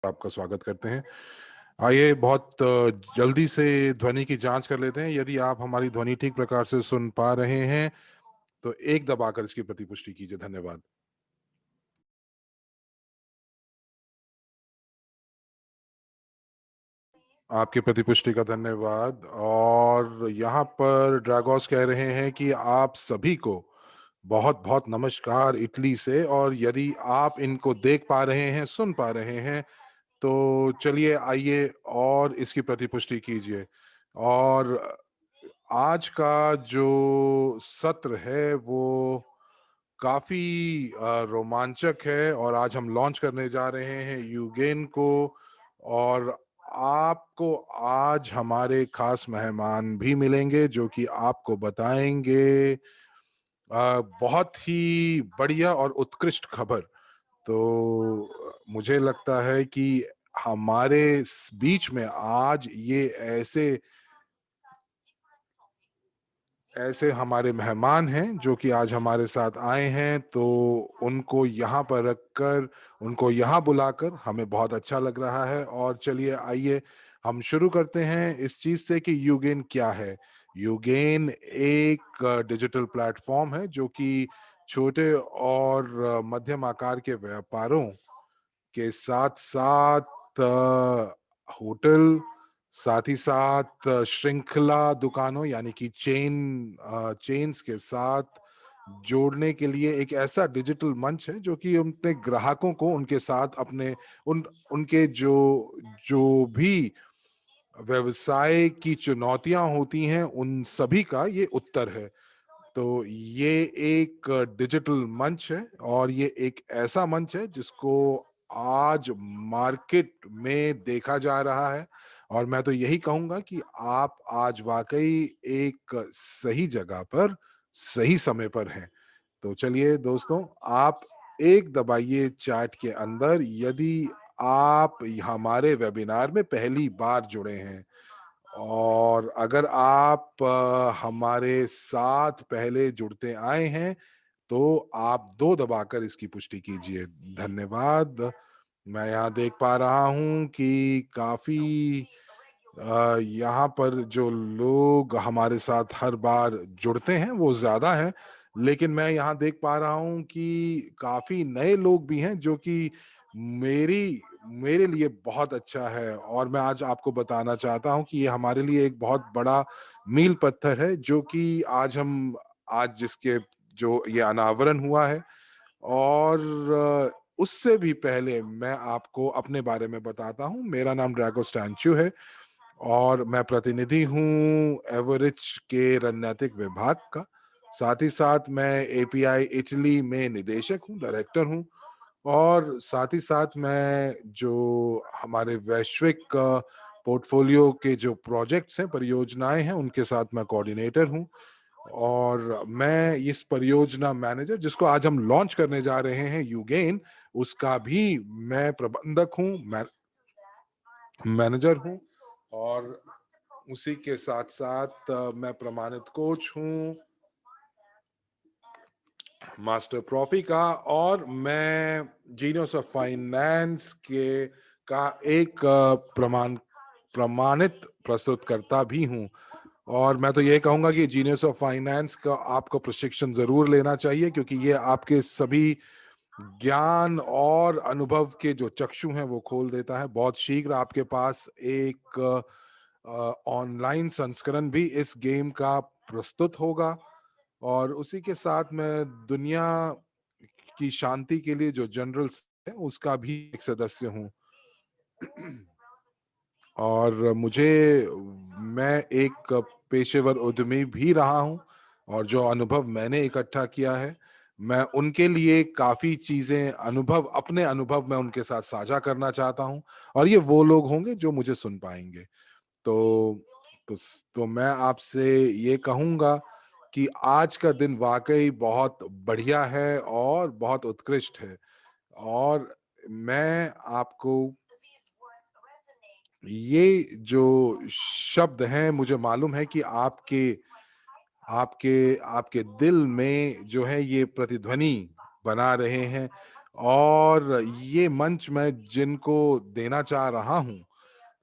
आपका स्वागत करते हैं। आइए बहुत जल्दी से ध्वनि की जांच कर लेते हैं। यदि आप हमारी ध्वनि ठीक प्रकार से सुन पा रहे हैं तो एक दबाकर इसकी प्रतिपुष्टि कीजिए। धन्यवाद। आपकी प्रतिपुष्टि का धन्यवाद। और यहाँ पर ड्रैगोस कह रहे हैं कि आप सभी को बहुत बहुत नमस्कार इटली से, और यदि आप इनको देख पा रहे हैं, सुन पा रहे हैं, तो चलिए आइए और इसकी प्रतिपुष्टि कीजिए। और आज का जो सत्र है वो काफी रोमांचक है, और आज हम लॉन्च करने जा रहे हैं यूगेन को। और आपको आज हमारे खास मेहमान भी मिलेंगे जो कि आपको बताएंगे बहुत ही बढ़िया और उत्कृष्ट खबर। तो मुझे लगता है कि हमारे बीच में आज ये ऐसे ऐसे हमारे मेहमान हैं जो कि आज हमारे साथ आए हैं, तो उनको यहाँ पर रखकर, उनको यहाँ बुलाकर हमें बहुत अच्छा लग रहा है। और चलिए आइए हम शुरू करते हैं इस चीज से कि यूगेन क्या है। यूगेन एक डिजिटल प्लेटफॉर्म है जो कि छोटे और मध्यम आकार के व्यापारों के साथ साथ होटल, साथ ही साथ श्रृंखला दुकानों यानी कि चेन्स के साथ जोड़ने के लिए एक ऐसा डिजिटल मंच है जो कि अपने ग्राहकों को उनके साथ अपने उनके जो जो भी व्यवसाय की चुनौतियां होती हैं उन सभी का ये उत्तर है। तो ये एक डिजिटल मंच है, और ये एक ऐसा मंच है जिसको आज मार्केट में देखा जा रहा है। और मैं तो यही कहूंगा कि आप आज वाकई एक सही जगह पर सही समय पर हैं। तो चलिए दोस्तों, आप एक दबाइए चैट के अंदर यदि आप हमारे वेबिनार में पहली बार जुड़े हैं, और अगर आप हमारे साथ पहले जुड़ते आए हैं तो आप 2 दबाकर इसकी पुष्टि कीजिए। धन्यवाद। मैं यहाँ देख पा रहा हूँ कि काफी यहाँ पर जो लोग हमारे साथ हर बार जुड़ते हैं वो ज्यादा हैं, लेकिन मैं यहाँ देख पा रहा हूँ कि काफी नए लोग भी हैं जो कि मेरी मेरे लिए बहुत अच्छा है। और मैं आज आपको बताना चाहता हूँ कि ये हमारे लिए एक बहुत बड़ा मील पत्थर है जो कि आज जिसके जो ये अनावरण हुआ है। और उससे भी पहले मैं आपको अपने बारे में बताता हूँ। मेरा नाम ड्रैगो स्टैंचू है, और मैं प्रतिनिधि हूँ एवरिच के रणनीतिक विभाग का। साथ ही साथ मैं एपीआई इटली में निदेशक हूँ, डायरेक्टर हूँ। और साथ ही साथ मैं जो हमारे वैश्विक पोर्टफोलियो के जो प्रोजेक्ट्स हैं, परियोजनाएं हैं, उनके साथ मैं कोऑर्डिनेटर हूँ। और मैं इस परियोजना मैनेजर जिसको आज हम लॉन्च करने जा रहे हैं यूगेन, उसका भी मैं प्रबंधक हूँ, मैनेजर हूँ। और उसी के साथ साथ मैं प्रमाणित कोच हूँ मास्टर प्रॉफी का, और मैं जीनियस ऑफ फाइनेंस के का एक प्रमाणित प्रस्तुतकर्ता भी हूँ। और मैं तो ये कहूंगा कि जीनियस ऑफ फाइनेंस का आपको प्रशिक्षण जरूर लेना चाहिए, क्योंकि ये आपके सभी ज्ञान और अनुभव के जो चक्षु हैं वो खोल देता है। बहुत शीघ्र आपके पास एक ऑनलाइन संस्करण भी इस गेम का प्रस्तुत होगा। और उसी के साथ मैं दुनिया की शांति के लिए जो जनरल है उसका भी एक सदस्य हूँ। और मैं एक पेशेवर उद्यमी भी रहा हूँ, और जो अनुभव मैंने इकट्ठा किया है, मैं उनके लिए काफी चीजें अपने अनुभव मैं उनके साथ साझा करना चाहता हूँ। और ये वो लोग होंगे जो मुझे सुन पाएंगे। तो तो तो मैं आपसे ये कहूंगा कि आज का दिन वाकई बहुत बढ़िया है और बहुत उत्कृष्ट है। और मैं आपको ये जो शब्द हैं, मुझे मालूम है कि आपके आपके आपके दिल में जो है ये प्रतिध्वनि बना रहे हैं। और ये मंच मैं जिनको देना चाह रहा हूं,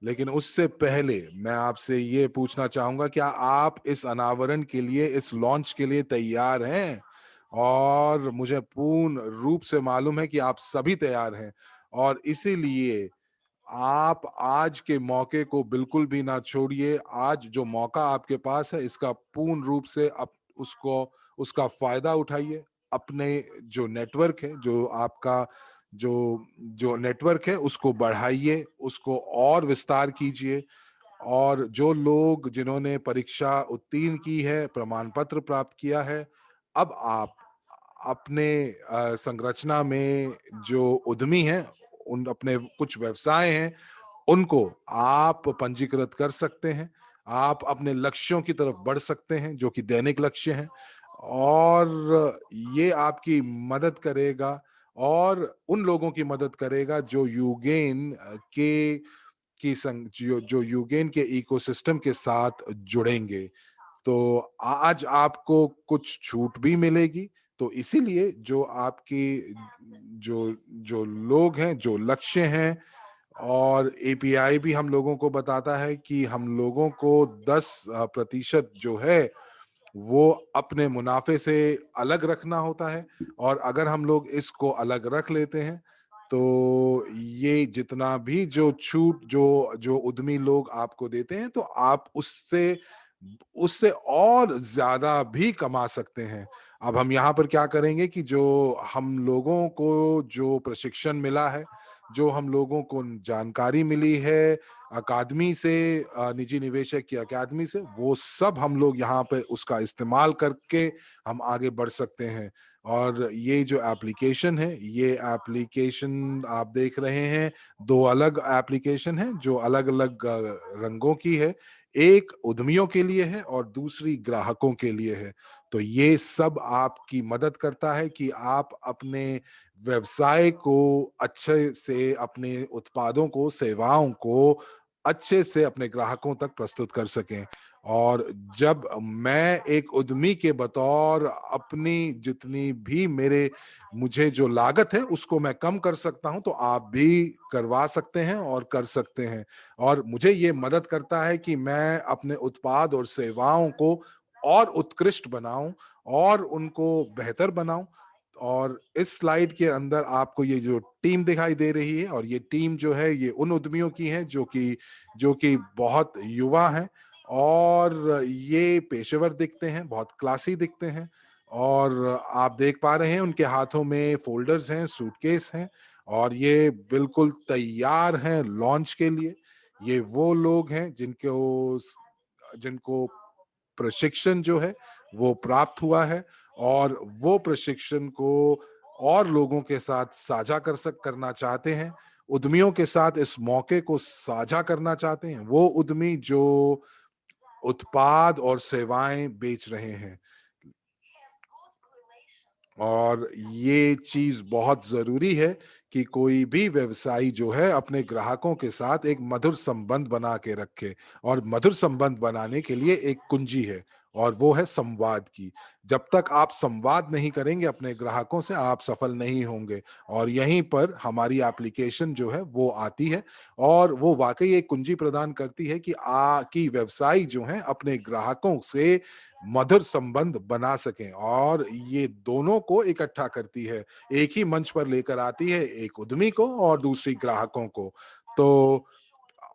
लेकिन उससे पहले मैं आपसे ये पूछना चाहूंगा, क्या आप इस अनावरण के लिए, इस लॉन्च के लिए तैयार हैं? और मुझे पूर्ण रूप से मालूम है कि आप सभी तैयार हैं, और इसीलिए आप आज के मौके को बिल्कुल भी ना छोड़िए। आज जो मौका आपके पास है, इसका पूर्ण रूप से उसको उसका फायदा उठाइए। अपने जो नेटवर्क है, जो आपका जो जो नेटवर्क है, उसको बढ़ाइए, उसको और विस्तार कीजिए। और जो लोग जिन्होंने परीक्षा उत्तीर्ण की है, प्रमाण पत्र प्राप्त किया है, अब आप अपने संरचना में जो उद्यमी हैं, उन अपने कुछ व्यवसाय हैं, उनको आप पंजीकृत कर सकते हैं। आप अपने लक्ष्यों की तरफ बढ़ सकते हैं, जो कि दैनिक लक्ष्य हैं, और ये आपकी मदद करेगा, और उन लोगों की मदद करेगा जो यूगेन के की संग जो यूगेन के इकोसिस्टम के साथ जुड़ेंगे। तो आज आपको कुछ छूट भी मिलेगी। तो इसीलिए जो आपकी जो जो लोग हैं, जो लक्ष्य हैं, और एपीआई भी हम लोगों को बताता है कि हम लोगों को 10% जो है वो अपने मुनाफे से अलग रखना होता है। और अगर हम लोग इसको अलग रख लेते हैं, तो ये जितना भी जो छूट जो जो उद्यमी लोग आपको देते हैं, तो आप उससे उससे और ज्यादा भी कमा सकते हैं। अब हम यहाँ पर क्या करेंगे कि जो हम लोगों को जो प्रशिक्षण मिला है, जो हम लोगों को जानकारी मिली है अकादमी से, निजी निवेशक की अकादमी से, वो सब हम लोग यहाँ पे उसका इस्तेमाल करके हम आगे बढ़ सकते हैं। और ये जो एप्लीकेशन है, ये एप्लीकेशन आप देख रहे हैं, दो अलग एप्लीकेशन है जो अलग अलग रंगों की है। एक उद्यमियों के लिए है और दूसरी ग्राहकों के लिए है। तो ये सब आपकी मदद करता है कि आप अपने व्यवसाय को अच्छे से, अपने उत्पादों को, सेवाओं को अच्छे से अपने ग्राहकों तक प्रस्तुत कर सकें। और जब मैं एक उद्यमी के बतौर अपनी जितनी भी मेरे मुझे जो लागत है उसको मैं कम कर सकता हूं, तो आप भी करवा सकते हैं और कर सकते हैं। और मुझे ये मदद करता है कि मैं अपने उत्पाद और सेवाओं को और उत्कृष्ट बनाऊं और उनको बेहतर बनाऊं। और इस स्लाइड के अंदर आपको ये जो टीम दिखाई दे रही है, और ये टीम जो है ये उन उद्यमियों की है जो कि बहुत युवा हैं, और ये पेशेवर दिखते हैं, बहुत क्लासी दिखते हैं। और आप देख पा रहे हैं उनके हाथों में फोल्डर्स हैं, सूटकेस हैं, और ये बिल्कुल तैयार हैं लॉन्च के लिए। ये वो लोग हैं जिनको जिनको प्रशिक्षण जो है वो प्राप्त हुआ है, और वो प्रशिक्षण को और लोगों के साथ साझा करना चाहते हैं। उद्यमियों के साथ इस मौके को साझा करना चाहते हैं, वो उद्यमी जो उत्पाद और सेवाएं बेच रहे हैं। और ये चीज बहुत जरूरी है कि कोई भी व्यवसायी जो है अपने ग्राहकों के साथ एक मधुर संबंध बना के रखे। और मधुर संबंध बनाने के लिए एक कुंजी है, और वो है संवाद की। जब तक आप संवाद नहीं करेंगे अपने ग्राहकों से, आप सफल नहीं होंगे। और यहीं पर हमारी एप्लीकेशन जो है वो आती है, और वो वाकई एक कुंजी प्रदान करती है कि व्यवसायी जो हैं अपने ग्राहकों से मधुर संबंध बना सकें, और ये दोनों को इकट्ठा करती है, एक ही मंच पर लेकर आती है, एक उद्यमी को और दूसरी ग्राहकों को। तो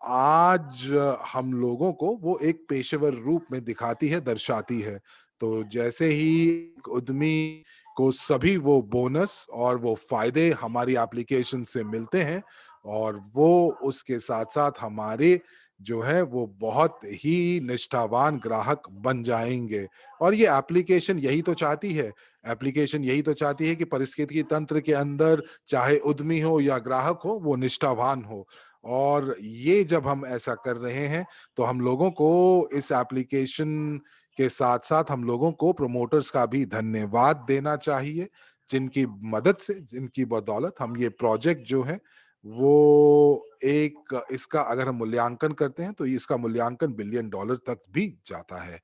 आज हम लोगों को वो एक पेशेवर रूप में दिखाती है, दर्शाती है। तो जैसे ही एक उद्यमी को सभी वो बोनस और वो फायदे हमारी एप्लीकेशन से मिलते हैं, और वो उसके साथ साथ हमारे जो है वो बहुत ही निष्ठावान ग्राहक बन जाएंगे। और ये एप्लीकेशन यही तो चाहती है। एप्लीकेशन यही तो चाहती है कि परिस्थिति तंत्र के अंदर चाहे उद्यमी हो या ग्राहक हो, वो निष्ठावान हो। और ये जब हम ऐसा कर रहे हैं, तो हम लोगों को इस एप्लीकेशन के साथ साथ हम लोगों को प्रमोटर्स का भी धन्यवाद देना चाहिए, जिनकी मदद से, जिनकी बदौलत हम ये प्रोजेक्ट जो है वो एक इसका अगर हम मूल्यांकन करते हैं, तो इसका मूल्यांकन $1 बिलियन तक भी जाता है।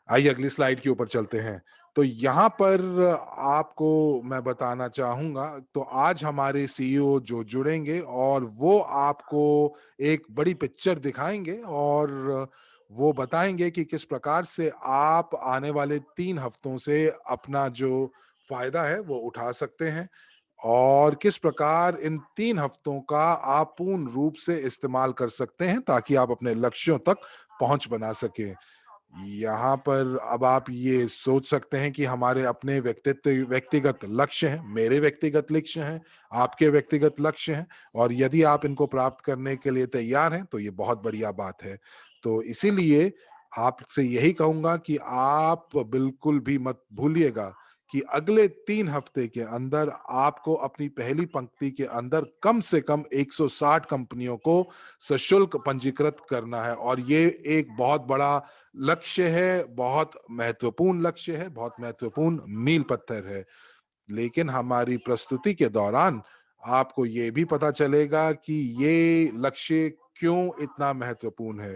आइए अगली स्लाइड के ऊपर चलते हैं। तो यहाँ पर आपको मैं बताना चाहूँगा, तो आज हमारे सीईओ जो जुड़ेंगे और वो आपको एक बड़ी पिक्चर दिखाएँगे और वो बताएँगे कि किस प्रकार से आप आने वाले 3 हफ्तों से अपना जो फ़ायदा है वो उठा सकते हैं और किस प्रकार इन 3 हफ्तों का आप पूर्ण रूप से इस्तेमाल कर सकते हैं ताकि आप अपने लक्ष्यों तक पहुँच बना सकें। यहाँ पर अब आप ये सोच सकते हैं कि हमारे अपने व्यक्तिगत लक्ष्य हैं, मेरे व्यक्तिगत लक्ष्य हैं, आपके व्यक्तिगत लक्ष्य हैं और यदि आप इनको प्राप्त करने के लिए तैयार हैं, तो ये बहुत बढ़िया बात है। तो इसीलिए आपसे यही कहूँगा कि आप बिल्कुल भी मत भूलिएगा कि अगले 3 हफ्ते के अंदर आपको अपनी पहली पंक्ति के अंदर कम से कम 160 कंपनियों को सशुल्क पंजीकृत करना है और ये एक बहुत बड़ा लक्ष्य है, बहुत महत्वपूर्ण लक्ष्य है, बहुत महत्वपूर्ण मील पत्थर है। लेकिन हमारी प्रस्तुति के दौरान आपको ये भी पता चलेगा कि ये लक्ष्य क्यों इतना महत्वपूर्ण है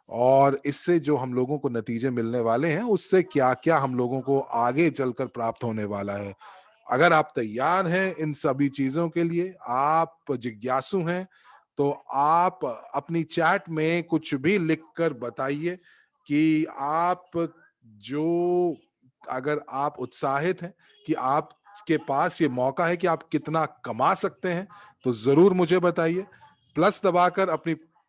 और इससे जो हम लोगों को नतीजे मिलने वाले हैं, उससे क्या-क्या हम लोगों को आगे चलकर प्राप्त होने वाला है। अगर आप तैयार हैं इन सभी चीज़ों के लिए, आप जिज्ञासु हैं, तो आप अपनी चैट में कुछ भी लिख कर बताइए कि आप जो अगर आप उत्साहित हैं कि आपके पास ये मौका है कि आप कितना कमा सकते हैं, तो ज़रूर मुझे बताइए। प्लस दबाकर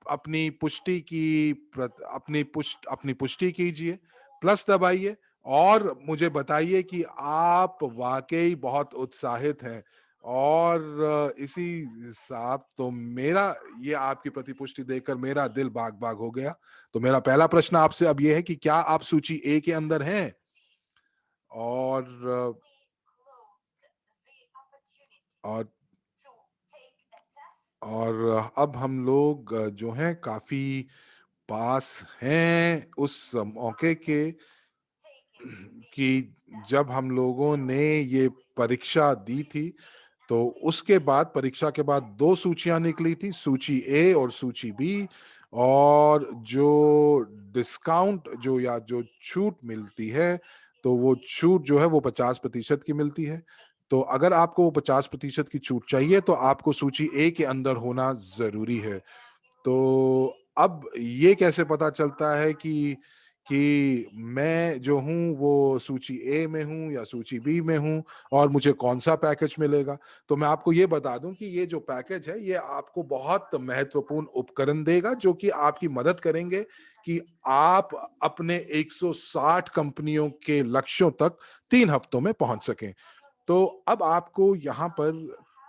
अपनी पुष्टि की अपनी पुष्टि कीजिए, प्लस दबाइए और मुझे बताइए कि आप वाक़ई बहुत उत्साहित हैं और इसी साथ तो मेरा ये आपकी प्रतिपुष्टि देखकर मेरा दिल बाग-बाग हो गया। तो मेरा पहला प्रश्न आपसे अब ये है कि क्या आप सूची ए के अंदर हैं? और और और अब हम लोग जो हैं काफ़ी पास हैं उस मौके के कि जब हम लोगों ने ये परीक्षा दी थी, तो उसके बाद परीक्षा के बाद 2 सूचियाँ निकली थी, सूची ए और सूची बी और जो डिस्काउंट जो या जो छूट मिलती है, तो वो छूट जो है वो 50% की मिलती है। तो अगर आपको वो 50% की छूट चाहिए, तो आपको सूची ए के अंदर होना ज़रूरी है। तो अब ये कैसे पता चलता है कि मैं जो हूँ वो सूची ए में हूँ या सूची बी में हूँ और मुझे कौन-सा पैकेज मिलेगा? तो मैं आपको ये बता दूँ कि ये जो पैकेज है ये आपको बहुत महत्वपूर्ण उपकरण देगा जो कि आपकी मदद करेंगे कि आप अपने 160 कंपनियों के लक्ष्यों तक 3 हफ्तों में पहुँच सकें। तो अब आपको यहाँ पर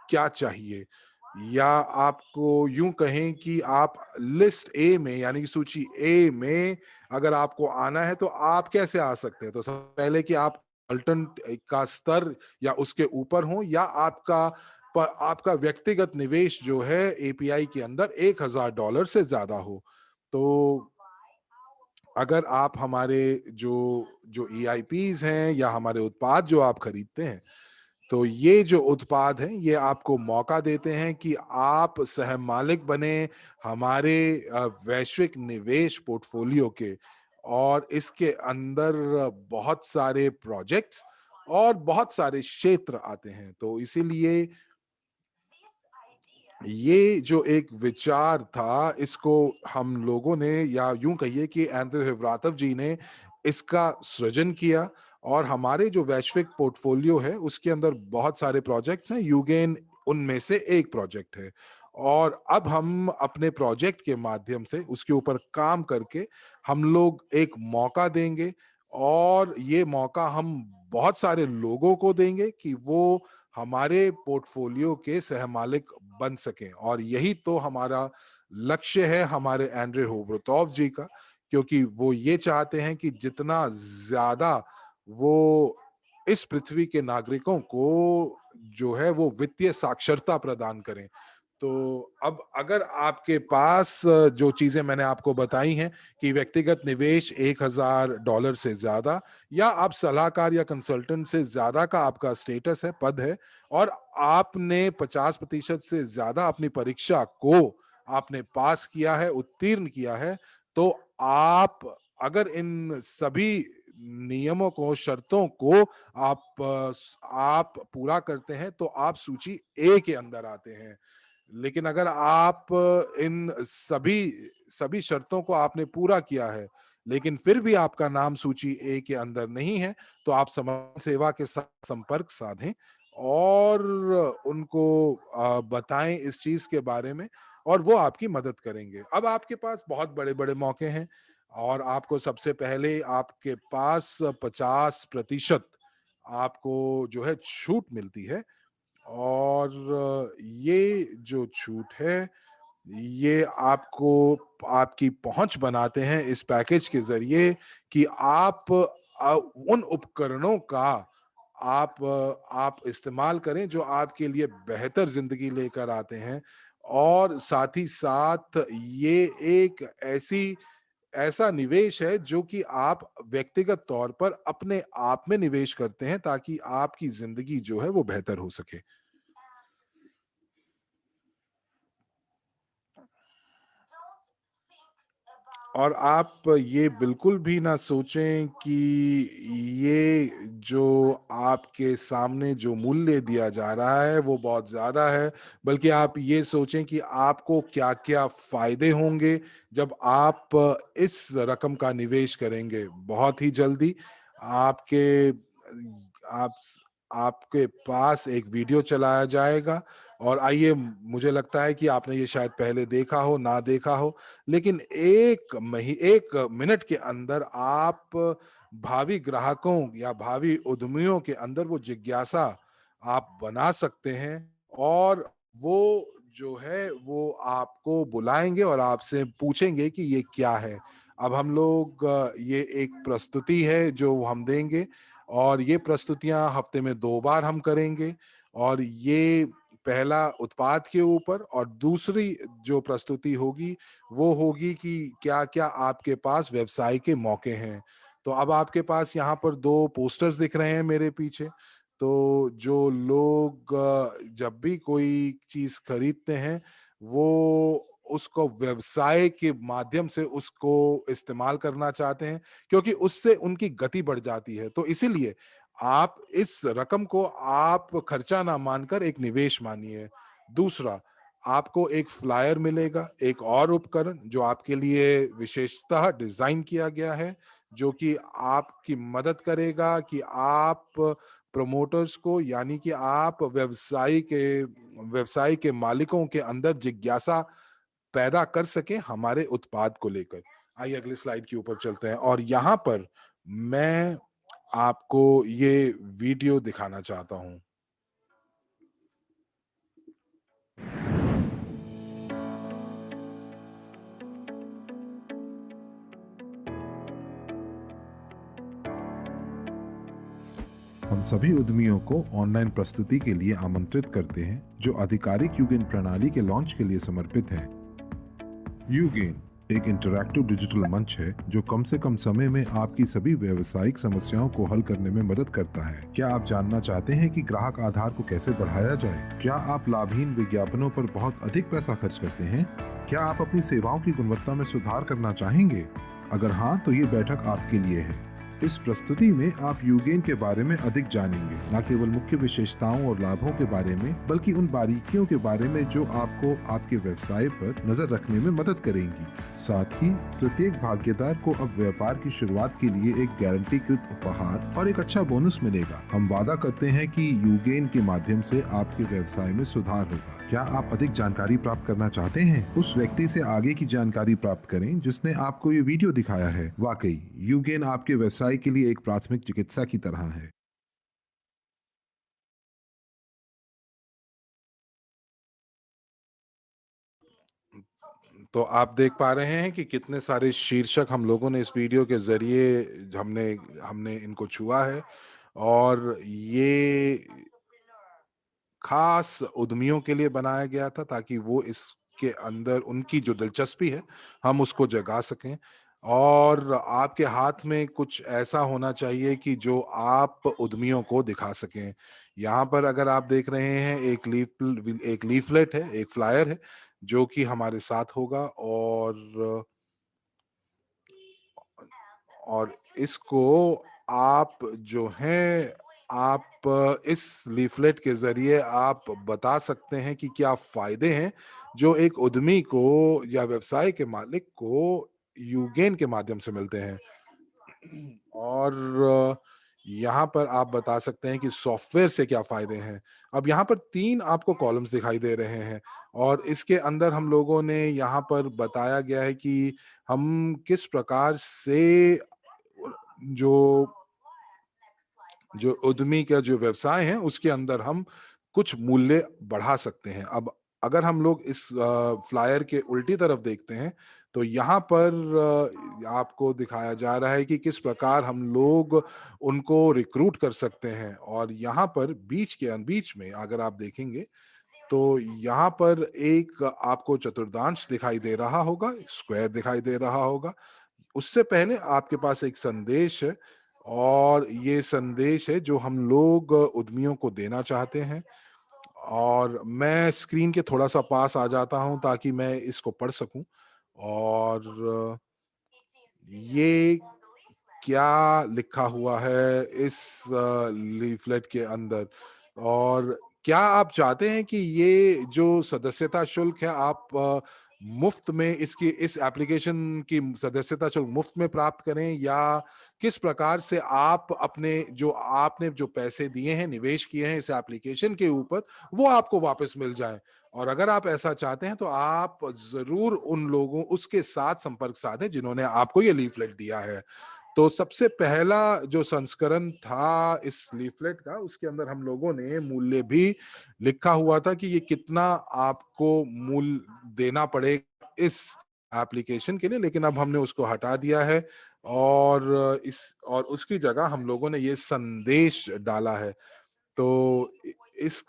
क्या चाहिए? या आपको यूँ कहें कि आप लिस्ट ए में यानी कि सूची ए में अगर आपको आना है तो आप कैसे आ सकते हैं? तो सबसे पहले कि आप कंसल्टेंट का स्तर या उसके ऊपर हो या आपका व्यक्तिगत निवेश जो है एपीआई के अंदर $1000 से ज़्यादा हो। तो अगर आप हमारे जो जो ईआईपीज़ हैं या हमारे उत्पाद जो आप खरीदते हैं, तो ये जो उत्पाद हैं, ये आपको मौका देते हैं कि आप सह-मालिक बने हमारे वैश्विक निवेश पोर्टफोलियो के और इसके अंदर बहुत सारे प्रोजेक्ट्स और बहुत सारे क्षेत्र आते हैं। तो इसीलिए ये जो एक विचार था, इसको हम लोगों ने या यूँ कहिए कि एंड्रयू हिव्रातव जी ने इसका सृजन किया और हमारे जो वैश्विक पोर्टफोलियो है, उसके अंदर बहुत सारे प्रोजेक्ट्स हैं, यूगेन उनमें से एक प्रोजेक्ट है। और अब हम अपने प्रोजेक्ट के माध्यम से उसके ऊपर काम करके हम लोग एक मौका देंगे और ये मौका हम बहुत सारे लोगों को देंगे कि वो हमारे पोर्टफोलियो के सहमालिक बन सकें और यही तो हमारा लक्ष्य है हमारे एंड्रे होवरतॉफ जी का क्योंकि वो ये चाहते हैं कि जितना ज्यादा वो इस पृथ्वी के नागरिकों को जो है वो वित्तीय साक्षरता प्रदान करें। तो अब अगर आपके पास जो चीजें मैंने आपको बताई हैं कि व्यक्तिगत निवेश $1000 से ज्यादा या आप सलाहकार या कंसल्टेंट से ज्यादा का आपका स्टेटस है, पद है और आपने 50% से ज्यादा अपनी परीक्षा को आपने पास किया है, उत्तीर्ण किया है, तो आप अगर इन सभी नियमों को, शर्तों को आप पूरा करते हैं तो आप सूची ए के अंदर आते हैं। लेकिन अगर आप इन सभी सभी शर्तों को आपने पूरा किया है, लेकिन फिर भी आपका नाम सूची ए के अंदर नहीं है, तो आप समाज सेवा के साथ संपर्क साधें और उनको बताएं इस चीज के बारे में, और वो आपकी मदद करेंगे। अब आपके पास बहुत बड़े-बड़े मौके हैं और आपको सबसे पहले आपके पास 50% आपको जो है छूट मिलती है, और ये जो छूट है, ये आपको आपकी पहुंच बनाते हैं इस पैकेज के ज़रिए कि आप उन उपकरणों का आप इस्तेमाल करें जो आपके लिए बेहतर ज़िंदगी लेकर आते हैं, और साथ ही साथ ये एक ऐसा निवेश है जो कि आप व्यक्तिगत तौर पर अपने आप में निवेश करते हैं ताकि आपकी ज़िंदगी जो है वो बेहतर हो सके। और आप ये बिल्कुल भी ना सोचें कि ये जो आपके सामने जो मूल्य दिया जा रहा है वो बहुत ज़्यादा है, बल्कि आप ये सोचें कि आपको क्या-क्या फ़ायदे होंगे जब आप इस रकम का निवेश करेंगे। बहुत ही जल्दी आपके आप आपके पास एक वीडियो चलाया जाएगा, और आइए, मुझे लगता है कि आपने ये शायद पहले देखा हो, ना देखा हो, लेकिन 1 मिनट के अंदर आप भावी ग्राहकों या भावी उद्यमियों के अंदर वो जिज्ञासा आप बना सकते हैं, और वो जो है वो आपको बुलाएँगे और आपसे पूछेंगे कि ये क्या है? अब हम लोग ये एक प्रस्तुति है जो हम देंगे, और ये प्रस्तुतियाँ हफ्ते में 2 बार हम करेंगे, और ये पहला उत्पाद के ऊपर, और दूसरी जो प्रस्तुति होगी वो होगी कि क्या-क्या आपके पास व्यवसाय के मौके हैं। तो अब आपके पास यहाँ पर 2 पोस्टर्स दिख रहे हैं मेरे पीछे। तो जो लोग जब भी कोई चीज़ खरीदते हैं, वो उसको व्यवसाय के माध्यम से उसको इस्तेमाल करना चाहते हैं, क्योंकि उससे उनकी गति बढ़ जाती है। तो इसीलिए आप इस रकम को आप खर्चा ना मानकर एक निवेश मानिए। दूसरा, आपको एक फ्लायर मिलेगा, एक और उपकरण जो आपके लिए विशेषतः डिज़ाइन किया गया है, जो कि आपकी मदद करेगा कि आप प्रमोटर्स को, यानी कि आप व्यवसाय के मालिकों के अंदर जिज्ञासा पैदा कर सकें हमारे उत्पाद को लेकर। आइए अगली स्लाइड के ऊपर चलते हैं, और यहाँ पर मैं आपको ये वीडियो दिखाना चाहता हूँ। हम सभी उद्यमियों को ऑनलाइन प्रस्तुति के लिए आमंत्रित करते हैं जो आधिकारिक यूगेन प्रणाली के लॉन्च के लिए समर्पित है। यूगेन एक इंटरैक्टिव डिजिटल मंच है जो कम से कम समय में आपकी सभी व्यावसायिक समस्याओं को हल करने में मदद करता है। क्या आप जानना चाहते हैं कि ग्राहक आधार को कैसे बढ़ाया जाए? क्या आप लाभहीन विज्ञापनों पर बहुत अधिक पैसा खर्च करते हैं? क्या आप अपनी सेवाओं की गुणवत्ता में सुधार करना चाहेंगे? अगर हाँ, तो ये बैठक आपके लिए है। इस प्रस्तुति में आप यूगेन के बारे में अधिक जानेंगे, न केवल मुख्य विशेषताओं और लाभों के बारे में, बल्कि उन बारीकियों के बारे में जो आपको आपके व्यवसाय पर नजर रखने में मदद करेंगी। साथ ही प्रत्येक भागीदार को अब व्यापार की शुरुआत के लिए एक गारंटीकृत उपहार और एक अच्छा बोनस मिलेगा। हम वादा करते हैं कि यूगेन के माध्यम से आपके व्यवसाय में सुधार होगा। क्या आप अधिक जानकारी प्राप्त करना चाहते हैं? उस व्यक्ति से आगे की जानकारी प्राप्त करें जिसने आपको ये वीडियो दिखाया है। वाकई यूगेन आपके व्यवसाय के लिए एक प्राथमिक चिकित्सा की तरह है। तो आप देख पा रहे हैं कि कितने सारे शीर्षक हम लोगों ने इस वीडियो के जरिए हमने हमने इनको छुआ है, और ये खास उद्यमियों के लिए बनाया गया था ताकि वो इसके अंदर उनकी जो दिलचस्पी है हम उसको जगा सकें, और आपके हाथ में कुछ ऐसा होना चाहिए कि जो आप उद्यमियों को दिखा सकें। यहाँ पर अगर आप देख रहे हैं, एक लीफलेट है, एक फ्लायर है जो कि हमारे साथ होगा, और इसको आप जो हैं, आप इस लीफलेट के ज़रिए आप बता सकते हैं कि क्या फ़ायदे हैं, जो एक उद्यमी को या व्यवसाय के मालिक को यूगेन के माध्यम से मिलते हैं। और यहाँ पर आप बता सकते हैं कि सॉफ्टवेयर से क्या फ़ायदे हैं। अब यहाँ पर 3 आपको कॉलम्स दिखाई दे रहे हैं और इसके अंदर हम लोगों ने यहाँ पर बताया गया है कि हम किस प्रकार से जो जो उद्यमी का जो व्यवसाय है उसके अंदर हम कुछ मूल्य बढ़ा सकते हैं। अब अगर हम लोग इस फ्लायर के उल्टी तरफ देखते हैं तो यहाँ पर आपको दिखाया जा रहा है कि किस प्रकार हम लोग उनको रिक्रूट कर सकते हैं। और यहाँ पर बीच में अगर आप देखेंगे तो यहाँ पर एक आपको चतुर्थांश दिखाई दे रहा होगा, स्क्वायर दिखाई दे रहा होगा। उससे पहले आपके पास एक संदेश है और ये संदेश है जो हम लोग उद्यमियों को देना चाहते हैं। और मैं स्क्रीन के थोड़ा-सा पास आ जाता हूँ ताकि मैं इसको पढ़ सकूँ। और ये क्या लिखा हुआ है इस लीफलेट के अंदर? और क्या आप चाहते हैं कि ये जो सदस्यता शुल्क है आप मुफ्त में इसकी इस एप्लीकेशन की सदस्यता शुल्क मुफ्त में प्राप्त करें, या किस प्रकार से आप अपने जो आपने जो पैसे दिए हैं, निवेश किए हैं इस एप्लीकेशन के ऊपर, वो आपको वापस मिल जाएँ? और अगर आप ऐसा चाहते हैं तो आप ज़रूर उन लोगों उसके साथ संपर्क साधें जिन्होंने आपको ये लीफलेट दिया है। तो सबसे पहला जो संस्करण था इस लीफलेट का, उसके अंदर हम लोगों ने मूल्य भी लिखा हुआ था कि ये कितना आपको मूल्य देना पड़ेगा इस एप्लीकेशन के लिए, लेकिन अब हमने उसको हटा दिया है और इस और उसकी जगह हम लोगों ने ये संदेश डाला है। तो इस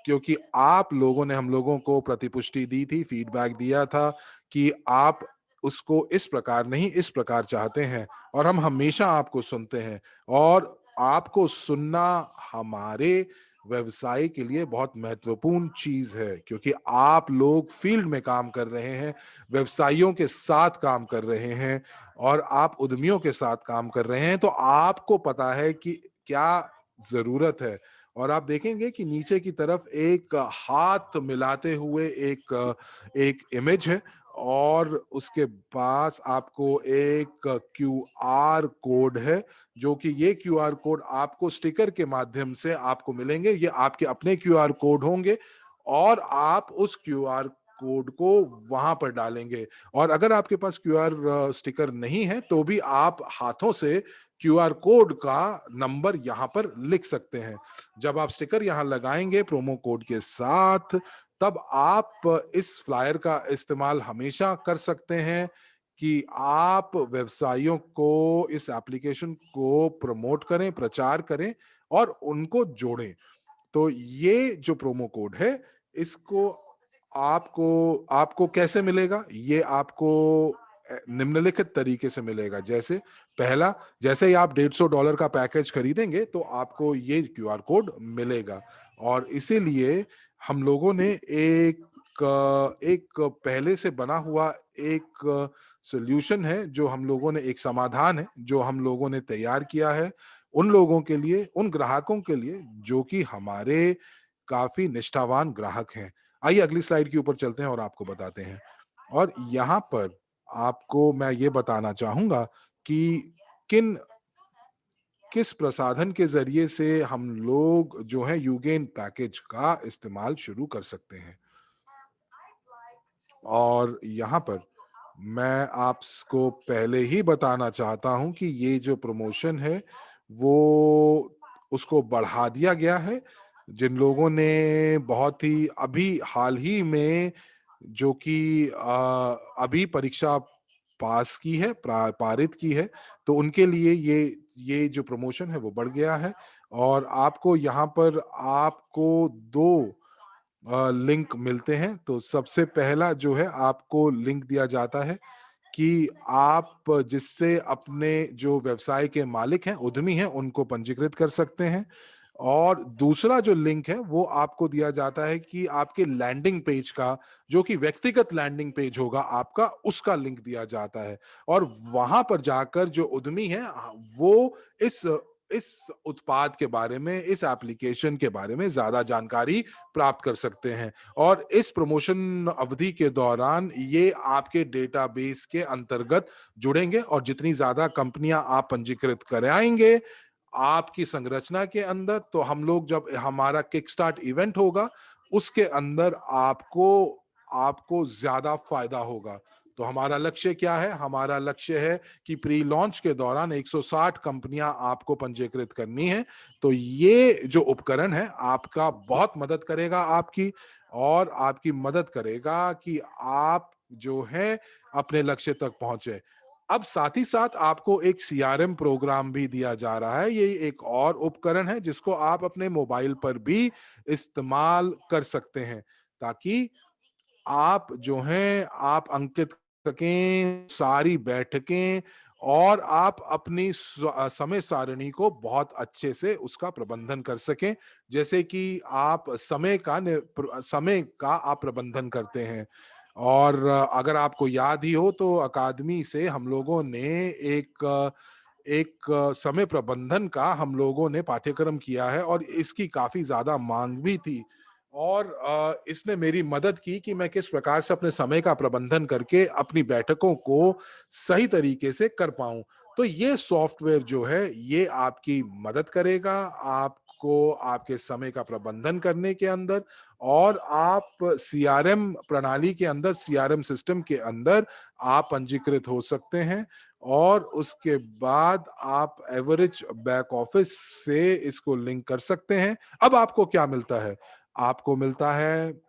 क्योंकि आप लोगों ने हम लोगों को प्रतिपुष्टि दी थी, फीडबैक दिया था कि आप उसको इस प्रकार नहीं, इस प्रकार चाहते हैं और हम हमेशा आपको सुनते हैं। और आपको सुनना हमारे व्यवसाय के लिए बहुत महत्वपूर्ण चीज़ है, क्योंकि आप लोग फील्ड में काम कर रहे हैं, व्यवसायियों के साथ काम कर रहे हैं और आप उद्यमियों के साथ काम कर रहे हैं, तो आपको पता है कि क्या ज़रूरत है। और आप देखेंगे कि नीचे की तरफ एक हाथ मिलाते हुए एक इमेज है और उसके पास आपको एक क्यूआर कोड है, जो कि ये क्यूआर कोड आपको स्टिकर के माध्यम से आपको मिलेंगे। ये आपके अपने क्यूआर कोड होंगे और आप उस क्यूआर कोड को वहां पर डालेंगे। और अगर आपके पास क्यूआर स्टिकर नहीं है तो भी आप हाथों से क्यूआर कोड का नंबर यहाँ पर लिख सकते हैं। जब आप स्टिकर यहाँ लगाएंगे प्रोमो कोड के साथ, तब आप इस फ्लायर का इस्तेमाल हमेशा कर सकते हैं कि आप व्यवसायियों को इस एप्लीकेशन को प्रमोट करें, प्रचार करें और उनको जोड़ें। तो ये जो प्रोमो कोड है, इसको आपको आपको कैसे मिलेगा? ये आपको निम्नलिखित तरीके से मिलेगा। जैसे पहला, जैसे ही आप $150 का पैकेज खरीदेंगे तो आपको ये क्यूआर कोड मिलेगा। और इसीलिए हम लोगों ने एक पहले से बना हुआ एक सॉल्यूशन है, जो हम लोगों ने एक समाधान है जो हम लोगों ने तैयार किया है उन लोगों के लिए, उन ग्राहकों के लिए जो कि हमारे काफ़ी निष्ठावान ग्राहक हैं। आइए अगली स्लाइड के ऊपर चलते हैं और आपको बताते हैं। और यहाँ पर आपको मैं ये बताना चाहूँगा कि किन किस प्रसाधन के ज़रिए से हम लोग जो है यूगेन पैकेज का इस्तेमाल शुरू कर सकते हैं। और यहाँ पर मैं आपको पहले ही बताना चाहता हूँ कि ये जो प्रमोशन है, वो उसको बढ़ा दिया गया है। जिन लोगों ने बहुत ही अभी हाल ही में जो कि अभी परीक्षा पास की है, पारित की है, तो उनके लिए ये जो प्रमोशन है वो बढ़ गया है। और आपको यहाँ पर आपको 2 लिंक मिलते हैं। तो सबसे पहला जो है आपको लिंक दिया जाता है कि आप जिससे अपने जो व्यवसाय के मालिक हैं, उद्यमी हैं, उनको पंजीकृत कर सकते हैं। और दूसरा जो लिंक है वो आपको दिया जाता है कि आपके लैंडिंग पेज का, जो कि व्यक्तिगत लैंडिंग पेज होगा आपका, उसका लिंक दिया जाता है। और वहां पर जाकर जो उद्यमी है वो इस उत्पाद के बारे में, इस एप्लीकेशन के बारे में ज्यादा जानकारी प्राप्त कर सकते हैं। और इस प्रमोशन अवधि के दौरान ये आपके डेटाबेस के अंतर्गत जुड़ेंगे, और जितनी ज्यादा कंपनियां आप पंजीकृत कराएंगे आपकी संरचना के अंदर, तो हम लोग जब हमारा किक स्टार्ट इवेंट होगा उसके अंदर आपको आपको ज्यादा फायदा होगा। तो हमारा लक्ष्य क्या है? हमारा लक्ष्य है कि प्री लॉन्च के दौरान 160 कंपनियां आपको पंजीकृत करनी है। तो ये जो उपकरण है आपका बहुत मदद करेगा आपकी, और आपकी मदद करेगा कि आप जो है अपने लक्ष्य तक पहुंचे। अब साथ ही साथ आपको एक सीआरएम प्रोग्राम भी दिया जा रहा है। ये एक और उपकरण है जिसको आप अपने मोबाइल पर भी इस्तेमाल कर सकते हैं, ताकि आप जो हैं आप अंकित सकें सारी बैठकें, और आप अपनी समय सारणी को बहुत अच्छे से उसका प्रबंधन कर सकें। जैसे कि आप समय का आप प्रबंधन करते हैं। और अगर आपको याद ही हो तो अकादमी से हम लोगों ने एक समय प्रबंधन का हम लोगों ने पाठ्यक्रम किया है, और इसकी काफी ज्यादा मांग भी थी। और इसने मेरी मदद की कि मैं किस प्रकार से अपने समय का प्रबंधन करके अपनी बैठकों को सही तरीके से कर पाऊं। तो ये सॉफ्टवेयर जो है ये आपकी मदद करेगा आपको आपके समय का प्रबंधन करने के अंदर। और आप सीआरएम प्रणाली के अंदर, सीआरएम सिस्टम के अंदर आप पंजीकृत हो सकते हैं, और उसके बाद आप एवरेज बैक ऑफिस से इसको लिंक कर सकते हैं। अब आपको क्या मिलता है? आपको मिलता है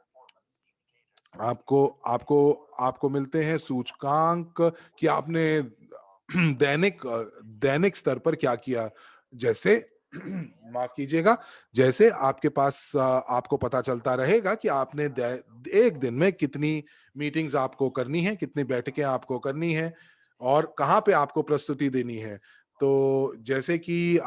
आपको आपको आपको मिलते हैं सूचकांक कि आपने दैनिक स्तर पर क्या किया। जैसे माफ कीजिएगा, जैसे आपके पास आपको पता चलता रहेगा कि आपने एक दिन में कितनी मीटिंग्स आपको करनी है, कितनी बैठकें आपको करनी है, और कहाँ पे आपको प्रस्तुति देनी है। तो जैसे कि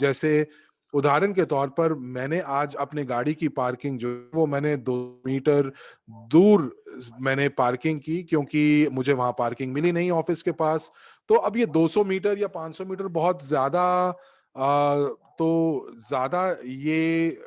जैसे उदाहरण के तौर पर मैंने आज अपने गाड़ी की पार्किंग जो वो मैंने 2 मीटर दूर मैंने पार्किंग की, क्योंकि मुझे वहां पार्किंग मिली नहीं ऑफिस के पास। तो अब ये 200 मीटर या 500 मीटर बहुत ज्यादा तो ज्यादा ये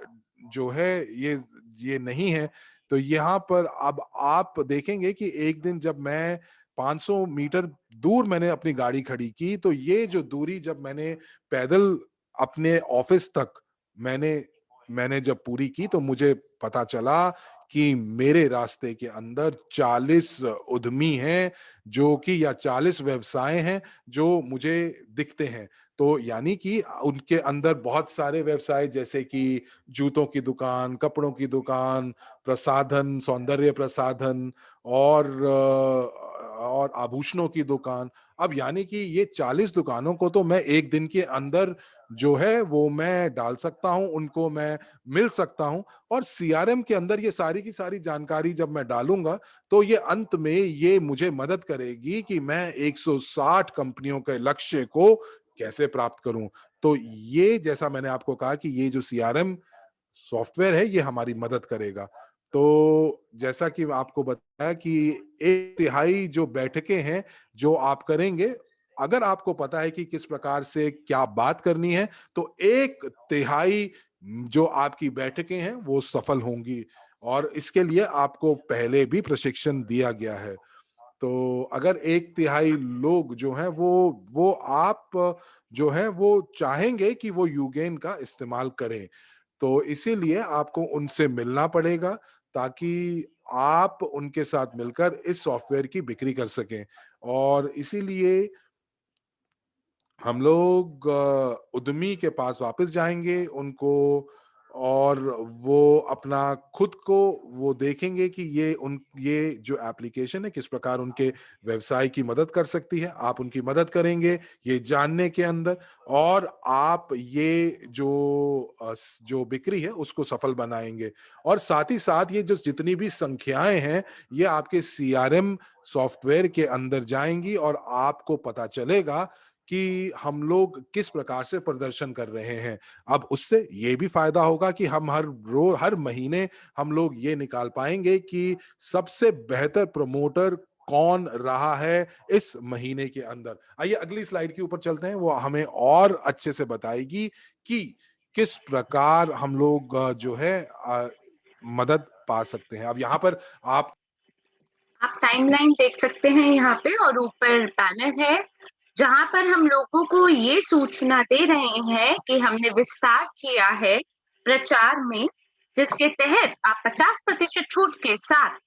जो है ये नहीं है। तो यहाँ पर अब आप देखेंगे कि एक दिन जब मैं 500 मीटर दूर मैंने अपनी गाड़ी खड़ी की, तो ये जो दूरी जब मैंने पैदल अपने ऑफिस तक मैंने मैंने जब पूरी की, तो मुझे पता चला कि मेरे रास्ते के अंदर 40 उद्यमी हैं, जो कि या 40 व्यवसाय हैं जो मुझे दिखते हैं। तो यानी कि उनके अंदर बहुत सारे व्यवसाय, जैसे कि जूतों की दुकान, कपड़ों की दुकान, प्रसाधन, सौंदर्य प्रसाधन, और आभूषणों की दुकान। अब यानी कि ये 40 दुकानों को तो मैं एक दिन के अंदर जो है वो मैं डाल सकता हूं, उनको मैं मिल सकता हूं। और सीआरएम के अंदर ये सारी की सारी जानकारी जब मैं डालूंगा, तो ये अंत में ये मुझे मदद करेगी कि मैं 160 कंपनियों के लक्ष्य को कैसे प्राप्त करूं। तो ये, जैसा मैंने आपको कहा कि ये जो सीआरएम सॉफ्टवेयर है ये हमारी मदद करेगा। तो जैसा कि आपको बताया कि 1/3 जो बैठकें हैं जो आप करेंगे, अगर आपको पता है कि किस प्रकार से क्या बात करनी है, तो 1/3 जो आपकी बैठकें हैं वो सफल होंगी। और इसके लिए आपको पहले भी प्रशिक्षण दिया गया है। तो अगर 1/3 लोग जो हैं वो आप जो है वो चाहेंगे कि वो यूगेन का इस्तेमाल करें, तो इसीलिए आपको उनसे मिलना पड़ेगा, ताकि आप उनके साथ मिलकर इस सॉफ्टवेयर की बिक्री कर सकें। और इसीलिए हम लोग उद्यमी के पास वापस जाएंगे उनको, और वो अपना खुद को वो देखेंगे कि ये जो एप्लीकेशन है किस प्रकार उनके व्यवसाय की मदद कर सकती है। आप उनकी मदद करेंगे ये जानने के अंदर, और आप ये जो बिक्री है उसको सफल बनाएंगे। और साथ ही साथ ये जो जितनी भी संख्याएं हैं ये आपके सीआरएम सॉफ्टवेयर के अंदर जाएंगी, और आपको पता चलेगा कि हम लोग किस प्रकार से प्रदर्शन कर रहे हैं। अब उससे ये भी फायदा होगा कि हम हर महीने हम लोग ये निकाल पाएंगे कि सबसे बेहतर प्रमोटर कौन रहा है इस महीने के अंदर। आइए अगली स्लाइड के ऊपर चलते हैं, वो हमें और अच्छे से बताएगी कि किस प्रकार हम लोग जो है मदद पा सकते हैं। अब यहाँ पर आप टाइमलाइन देख सकते हैं यहाँ पे, और ऊपर बैनर है जहाँ पर हम लोगों को ये सूचना दे रहे हैं कि हमने विस्तार किया है प्रचार में, जिसके तहत आप 50% छूट के साथ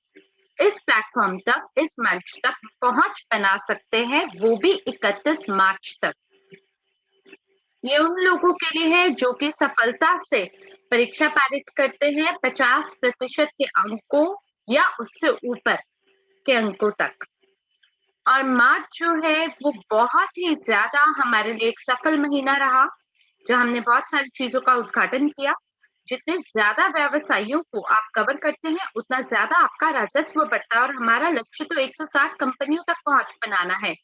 इस प्लेटफॉर्म तक, इस मंच तक पहुंच बना सकते हैं, वो भी 31 मार्च तक। ये उन लोगों के लिए है जो कि सफलता से परीक्षा पारित करते हैं 50% के अंकों या उससे ऊपर के अंकों तक। और मार्च जो है वो बहुत ही ज्यादा हमारे लिए एक सफल महीना रहा, जो हमने बहुत सारी चीजों का उद्घाटन किया। जितने ज्यादा व्यवसायियों को आप कवर करते हैं, उतना ज्यादा आपका राजस्व बढ़ता है, और हमारा लक्ष्य तो 160 कंपनियों तक पहुंच बनाना है।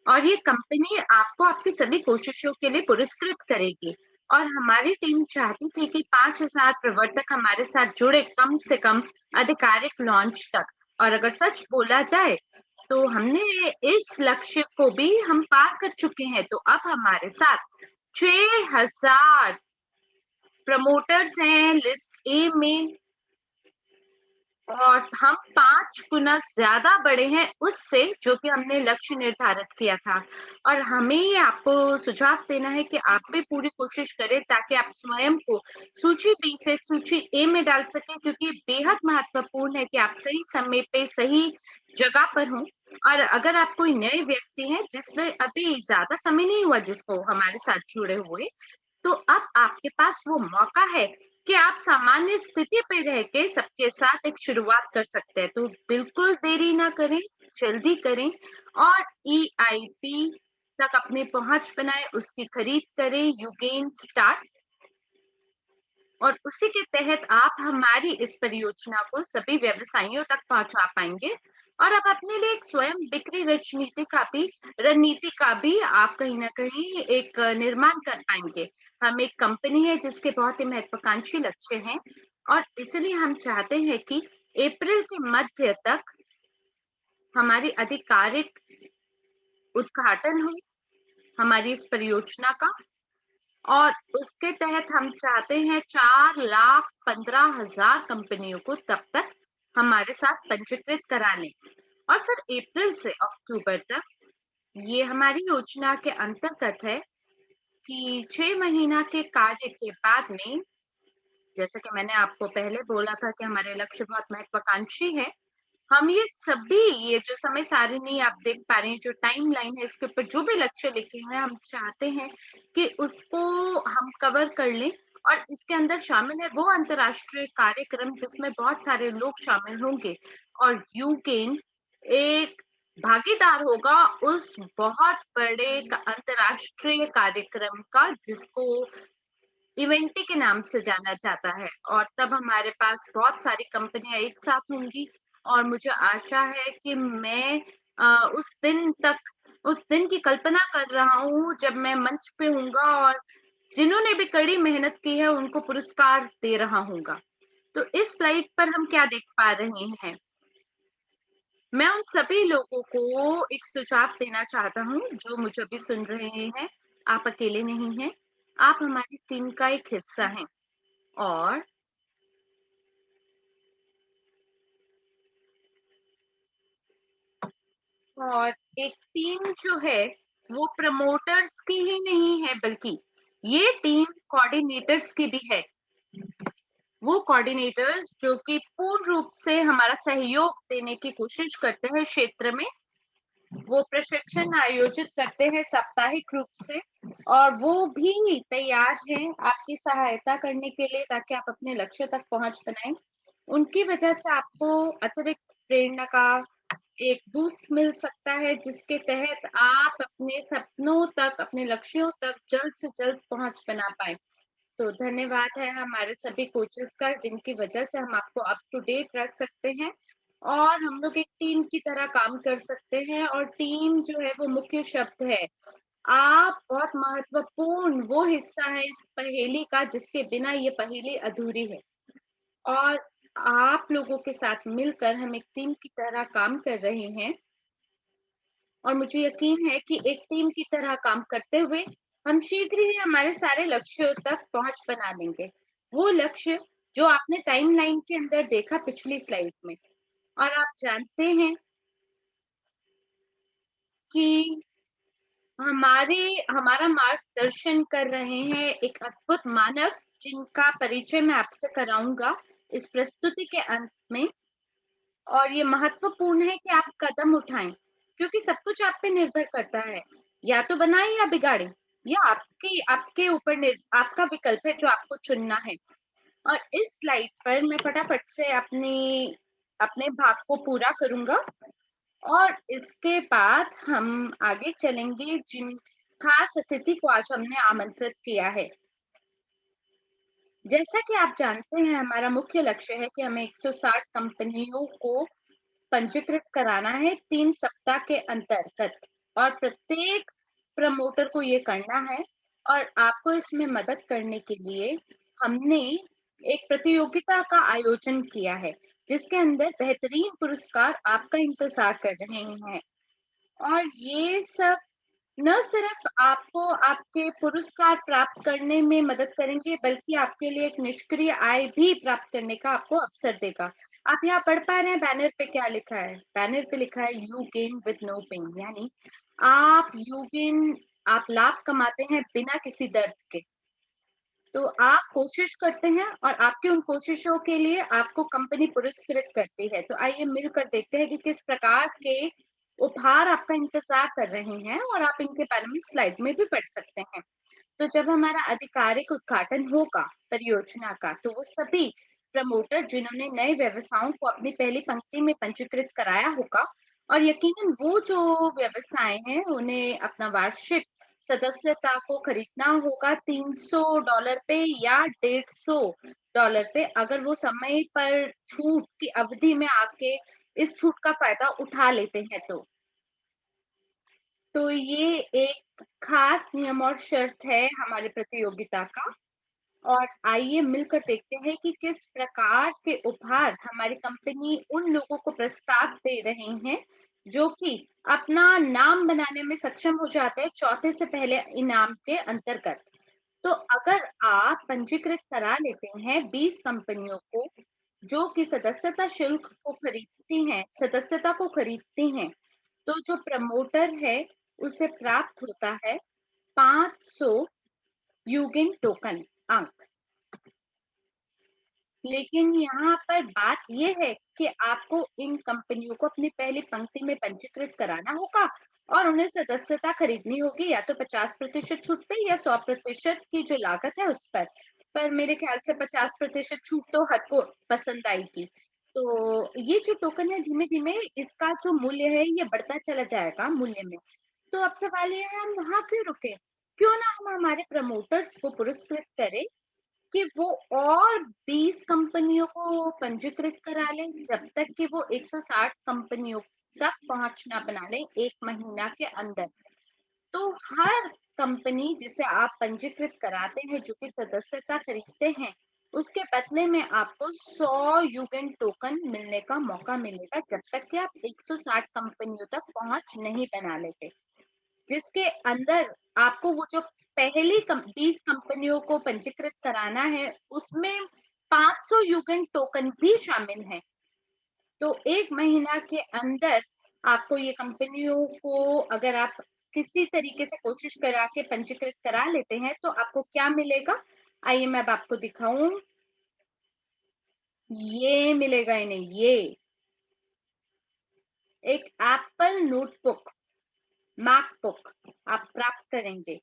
और ये कंपनी आपको आपकी सभी कोशिशों के लिए पुरस्कृत करेगी। और हमारी टीम चाहती थी कि 5000 प्रवर्तक हमारे साथ जुड़े कम से कम आधिकारिक लॉन्च तक। और अगर सच बोला जाए तो हमने इस लक्ष्य को भी हम पार कर चुके हैं। तो अब हमारे साथ 6000 प्रमोटर्स हैं लिस्ट ए में, और हम 5 गुना ज्यादा बड़े हैं उससे जो कि हमने लक्ष्य निर्धारित किया था। और हमें ये आपको सुझाव देना है कि आप भी पूरी कोशिश करें ताकि आप स्वयं को सूची बी से सूची ए में डाल सकें, क्योंकि बेहद महत्वपूर्ण है कि आप सही समय पे सही जगह पर हों। और अगर आप कोई नए व्यक्ति हैं जिसने अभी ज्यादा समय नहीं हुआ जिसको हमारे साथ जुड़े हुए, तो अब आपके पास वो मौका है कि आप सामान्य स्थिति पे रह के सबके साथ एक शुरुआत कर सकते हैं। तो बिल्कुल देरी ना करें, जल्दी करें, और EIP तक अपनी पहुंच बनाएं, उसकी खरीद करें, यू गेन स्टार्ट। और उसी के तहत आप हमारी इस परियोजना को सभी व्यवसायियों तक पहुंचा पाएंगे। और आप अपने लिए एक स्वयं बिक्री रणनीति का भी आप कहीं ना कहीं एक निर्माण कर पाएंगे। हम एक कंपनी है जिसके बहुत ही महत्वाकांक्षी लक्ष्य हैं, और इसलिए हम चाहते हैं कि अप्रैल के मध्य तक हमारी आधिकारिक उद्घाटन हो हमारी इस परियोजना का। और उसके तहत हम चाहते हैं 4,15,000 कंपनियों को तब तक हमारे साथ पंजीकृत करा लें। और फिर अप्रैल से अक्टूबर तक, ये हमारी योजना के अंतर्गत है कि 6 महीना के कार्य के बाद में, जैसे कि मैंने आपको पहले बोला था कि हमारे लक्ष्य बहुत महत्वाकांक्षी है, हम ये सभी, ये जो समय सारिणी आप देख पा रहे हैं, जो टाइमलाइन है, इसके ऊपर जो भी लक्ष्य लिखे हैं, हम चाहते हैं कि उसको हम कवर कर लें। और इसके अंदर शामिल है वो अंतर्राष्ट्रीय कार्यक्रम जिसमें बहुत सारे लोग शामिल होंगे, और यूकेन एक भागीदार होगा उस बहुत बड़े अंतर्राष्ट्रीय कार्यक्रम का, जिसको इवेंटी के नाम से जाना जाता है। और तब हमारे पास बहुत सारी कंपनियां एक साथ होंगी, और मुझे आशा है कि मैं उस दिन की कल्पना कर रहा हूँ जब मैं मंच पे हूँगा और जिन्होंने भी कड़ी मेहनत की है उनको पुरस्कार दे रहा हूँगा। तो इस स्लाइड पर हम क्या देख पा रहे हैं, मैं उन सभी लोगों को एक सुझाव देना चाहता हूँ जो मुझे अभी सुन रहे हैं। आप अकेले नहीं हैं, आप हमारी टीम का एक हिस्सा हैं। और और एक टीम जो है वो प्रमोटर्स की ही नहीं है, बल्कि ये टीम कोऑर्डिनेटर्स की भी है। वो कोऑर्डिनेटर्स जो कि पूर्ण रूप से हमारा सहयोग देने की कोशिश करते हैं क्षेत्र में, वो प्रशिक्षण आयोजित करते हैं साप्ताहिक रूप से, और वो भी तैयार हैं आपकी सहायता करने के लिए ताकि आप अपने लक्ष्य तक पहुंच बनाएं। उनकी वजह से आपको अतिरिक्त प्रेरणा का एक बूस्ट मिल सकता है, जिसके तहत आप अपने सपनों तक, अपने लक्ष्यों तक जल्द से जल्द पहुंच बना पाए। तो धन्यवाद है हमारे सभी कोचेस का, जिनकी वजह से हम आपको अप टू डेट रख सकते हैं, और हम लोग एक टीम की तरह काम कर सकते हैं। और टीम जो है वो मुख्य शब्द है। आप बहुत महत्वपूर्ण वो हिस्सा है इस पहेली का जिसके बिना ये पहेली अधूरी है। और आप लोगों के साथ मिलकर हम एक टीम की तरह काम कर रहे हैं और मुझे यकीन है कि एक टीम की तरह काम करते हुए हम शीघ्र ही हमारे सारे लक्ष्यों तक पहुंच बना लेंगे। वो लक्ष्य जो आपने टाइमलाइन के अंदर देखा पिछली स्लाइड में। और आप जानते हैं कि हमारे हमारा मार्गदर्शन कर रहे हैं एक अद्भुत मानव जिनका परिचय मैं आपसे कराऊंगा इस प्रस्तुति के अंत में। और ये महत्वपूर्ण है कि आप कदम उठाएं क्योंकि सब कुछ आप पे निर्भर करता है। या तो बनाएं या बिगाड़ें। या आपके ऊपर आपका विकल्प है जो आपको चुनना है। और इस स्लाइड पर मैं फटाफट से अपने भाग को पूरा करूंगा और इसके बाद हम आगे चलेंगे जिन खास अतिथि को आज हमने आमंत्रित किया है। जैसा कि आप जानते हैं हमारा मुख्य लक्ष्य है कि हमें 160 कंपनियों को पंजीकृत कराना है 3 सप्ताह के अंतर्गत। और प्रत्येक प्रमोटर को ये करना है। और आपको इसमें मदद करने के लिए हमने एक प्रतियोगिता का आयोजन किया है जिसके अंदर बेहतरीन पुरस्कार आपका इंतजार कर रहे हैं। और ये सब न सिर्फ आपको आपके पुरस्कार प्राप्त करने में मदद करेंगे बल्कि आपके लिए एक निष्क्रिय आय भी प्राप्त करने का आपको अवसर देगा। आप यहाँ पढ़ पा रहे हैं बैनर पे क्या लिखा है? बैनर पे लिखा है you gain with no pain, यानी आप लाभ कमाते हैं बिना किसी दर्द के। तो आप कोशिश करते हैं और आपकी उन कोशिशों के लिए आपको कंपनी पुरस्कृत करती है। तो आइए मिलकर देखते हैं कि किस प्रकार के उपहार आपका इंतजार कर रहे हैं और आप इनके बारे में स्लाइड में भी पढ़ सकते हैं। तो जब हमारा आधिकारिक उद्घाटन होगा परियोजना का तो वो सभी प्रमोटर जिन्होंने नए व्यवसायों को अपनी पहली पंक्ति में पंजीकृत कराया होगा और यकीनन वो जो व्यवसाय हैं उन्हें अपना वार्षिक सदस्यता को खरीदना होगा $300 पे या $150 पे अगर वो समय पर छूट की अवधि में आके इस छूट का फायदा उठा लेते हैं तो ये एक खास नियम और शर्त है हमारी प्रतियोगिता का। और आइए मिलकर देखते हैं कि किस प्रकार के उपहार हमारी कंपनी उन लोगों को प्रस्ताव दे रहे हैं जो कि अपना नाम बनाने में सक्षम हो जाते हैं चौथे से पहले इनाम के अंतर्गत। तो अगर आप पंजीकृत करा लेते हैं 20 कंपनियों को जो कि सदस्यता को खरीदती हैं, तो जो प्रमोटर है उसे प्राप्त होता है 500 यूगिन टोकन अंक। लेकिन यहाँ पर बात ये है कि आपको इन कंपनियों को अपनी पहली पंक्ति में पंजीकृत कराना होगा और उन्हें सदस्यता खरीदनी होगी या तो 50% छूट पे या 100% की जो लागत है उस पर मेरे ख्याल से 50% छूट तो हर को पसंद आएगी। तो ये जो टोकन है धीमे धीमे इसका जो मूल्य है ये बढ़ता चला जाएगा मूल्य में। तो अब सवाल ये है हम वहां क्यों रुके? क्यों ना हम हमारे प्रमोटर्स को पुरस्कृत करें कि वो और 20 कंपनियों को पंजीकृत करा लें जब तक कि वो 160 कंपनियों तक पहुंचना बना लें 1 महीना के अंदर। तो हर कंपनी जिसे आप पंजीकृत कराते हैं जो कि सदस्यता खरीदते हैं उसके बदले में आपको 100 यूगेन टोकन मिलने का मौका मिलेगा जब तक कि आप 160 कंपनियों तक पहुंच नहीं बना लेते। जिसके अंदर आपको वो जो पहली 20 कंपनियों को पंजीकृत कराना है उसमें 500 युगन टोकन भी शामिल हैं। तो 1 महीना के अंदर आपको ये कंपनियों को अगर आप किसी तरीके से कोशिश करा के पंजीकृत करा लेते हैं तो आपको क्या मिलेगा? आइए मैं अब आपको दिखाऊं। ये मिलेगा इन्हें ये एक एप्पल नोटबुक मैकबुक आप प्राप्त करेंगे।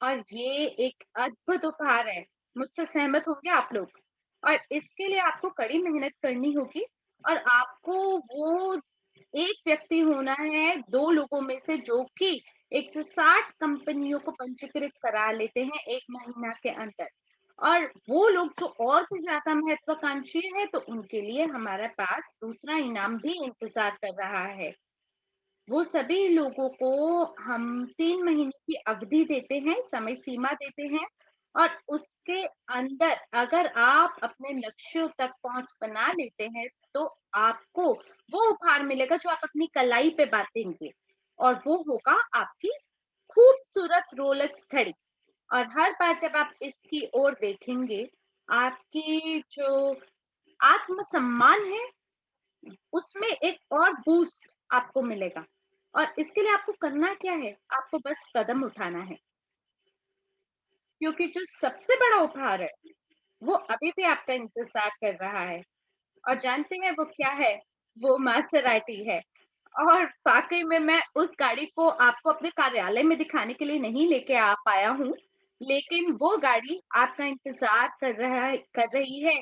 और ये एक अद्भुत उपहार है। मुझसे सहमत होंगे आप लोग? और इसके लिए आपको कड़ी मेहनत करनी होगी और आपको वो एक व्यक्ति होना है 2 लोगों में से जो कि 160 कंपनियों को पंजीकृत करा लेते हैं 1 महीना के अंदर। और वो लोग जो और भी ज़्यादा महत्वाकांक्षी है तो उनके लिए हमारे पास दूसरा इनाम भी इंतज़ार कर रहा है। वो सभी लोगों को हम 3 महीने की अवधि देते हैं, समय सीमा देते हैं और उसके अंदर अगर आप अपने लक्ष्यों तक पहुँच बना लेते हैं, तो आपको वो उपहार मिलेगा जो आप अपनी कलाई पे बाँधेंगे और वो होगा आपकी खूबसूरत रोलेक्स घड़ी। और हर बार जब आप इसकी ओर देखेंगे, आपकी जो आत्मसम्मान है, उसमें एक और बूस्ट आपको मिलेगा और इसके लिए आपको करना क्या है? आपको बस कदम उठाना है, क्योंकि जो सबसे बड़ा उपहार है, वो अभी भी आपका इंतज़ार कर रहा है और जानते हैं वो क्या है? वो मासेराटी है और वाक़ई में मैं उस गाड़ी को आपको अपने कार्यालय में दिखाने के लिए नहीं लेके आ पाया हूँ, लेकिन वो गाड़ी आपका इंतज़ार कर रही है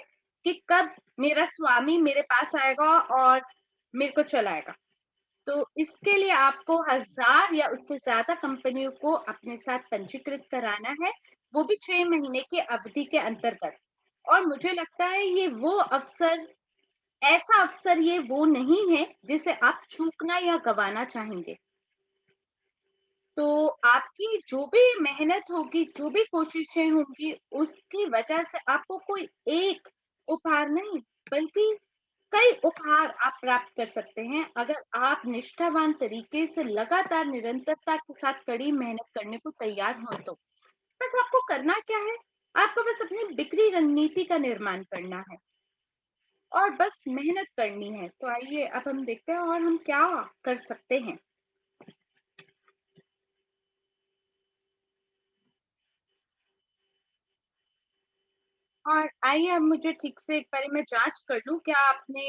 कि कब मेरा स्वामी मेरे पास आएगा और मेरे को चलाएगा। तो इसके लिए आपको 1000 या उससे ज़्यादा कंपनियों को अपने साथ पंजीकृत कराना है, वो भी 6 महीने की अवधि के अंतर्गत। और मुझे लगता है ये वो अवसर ऐसा अवसर ये वो नहीं है, जिसे आप चूकना या गँवाना चाहेंगे। तो आपकी जो भी मेहनत होगी, जो भी कोशिशें होंगी, उसकी वजह से आपको कोई एक उपहार नहीं, बल्कि कई उपहार आप प्राप्त कर सकते हैं, अगर आप निष्ठावान तरीके से लगातार निरंतरता के साथ कड़ी मेहनत करने को तैयार हों तो। बस आपको करना क्या है? आपको बस अपनी बिक्री रणनीति का निर्माण करना है और बस मेहनत करनी है। तो आइए अब हम देखते हैं और हम क्या कर सकते हैं। और आइए अब मुझे ठीक से एक बारी मैं जाँच कर लूँ, क्या आपने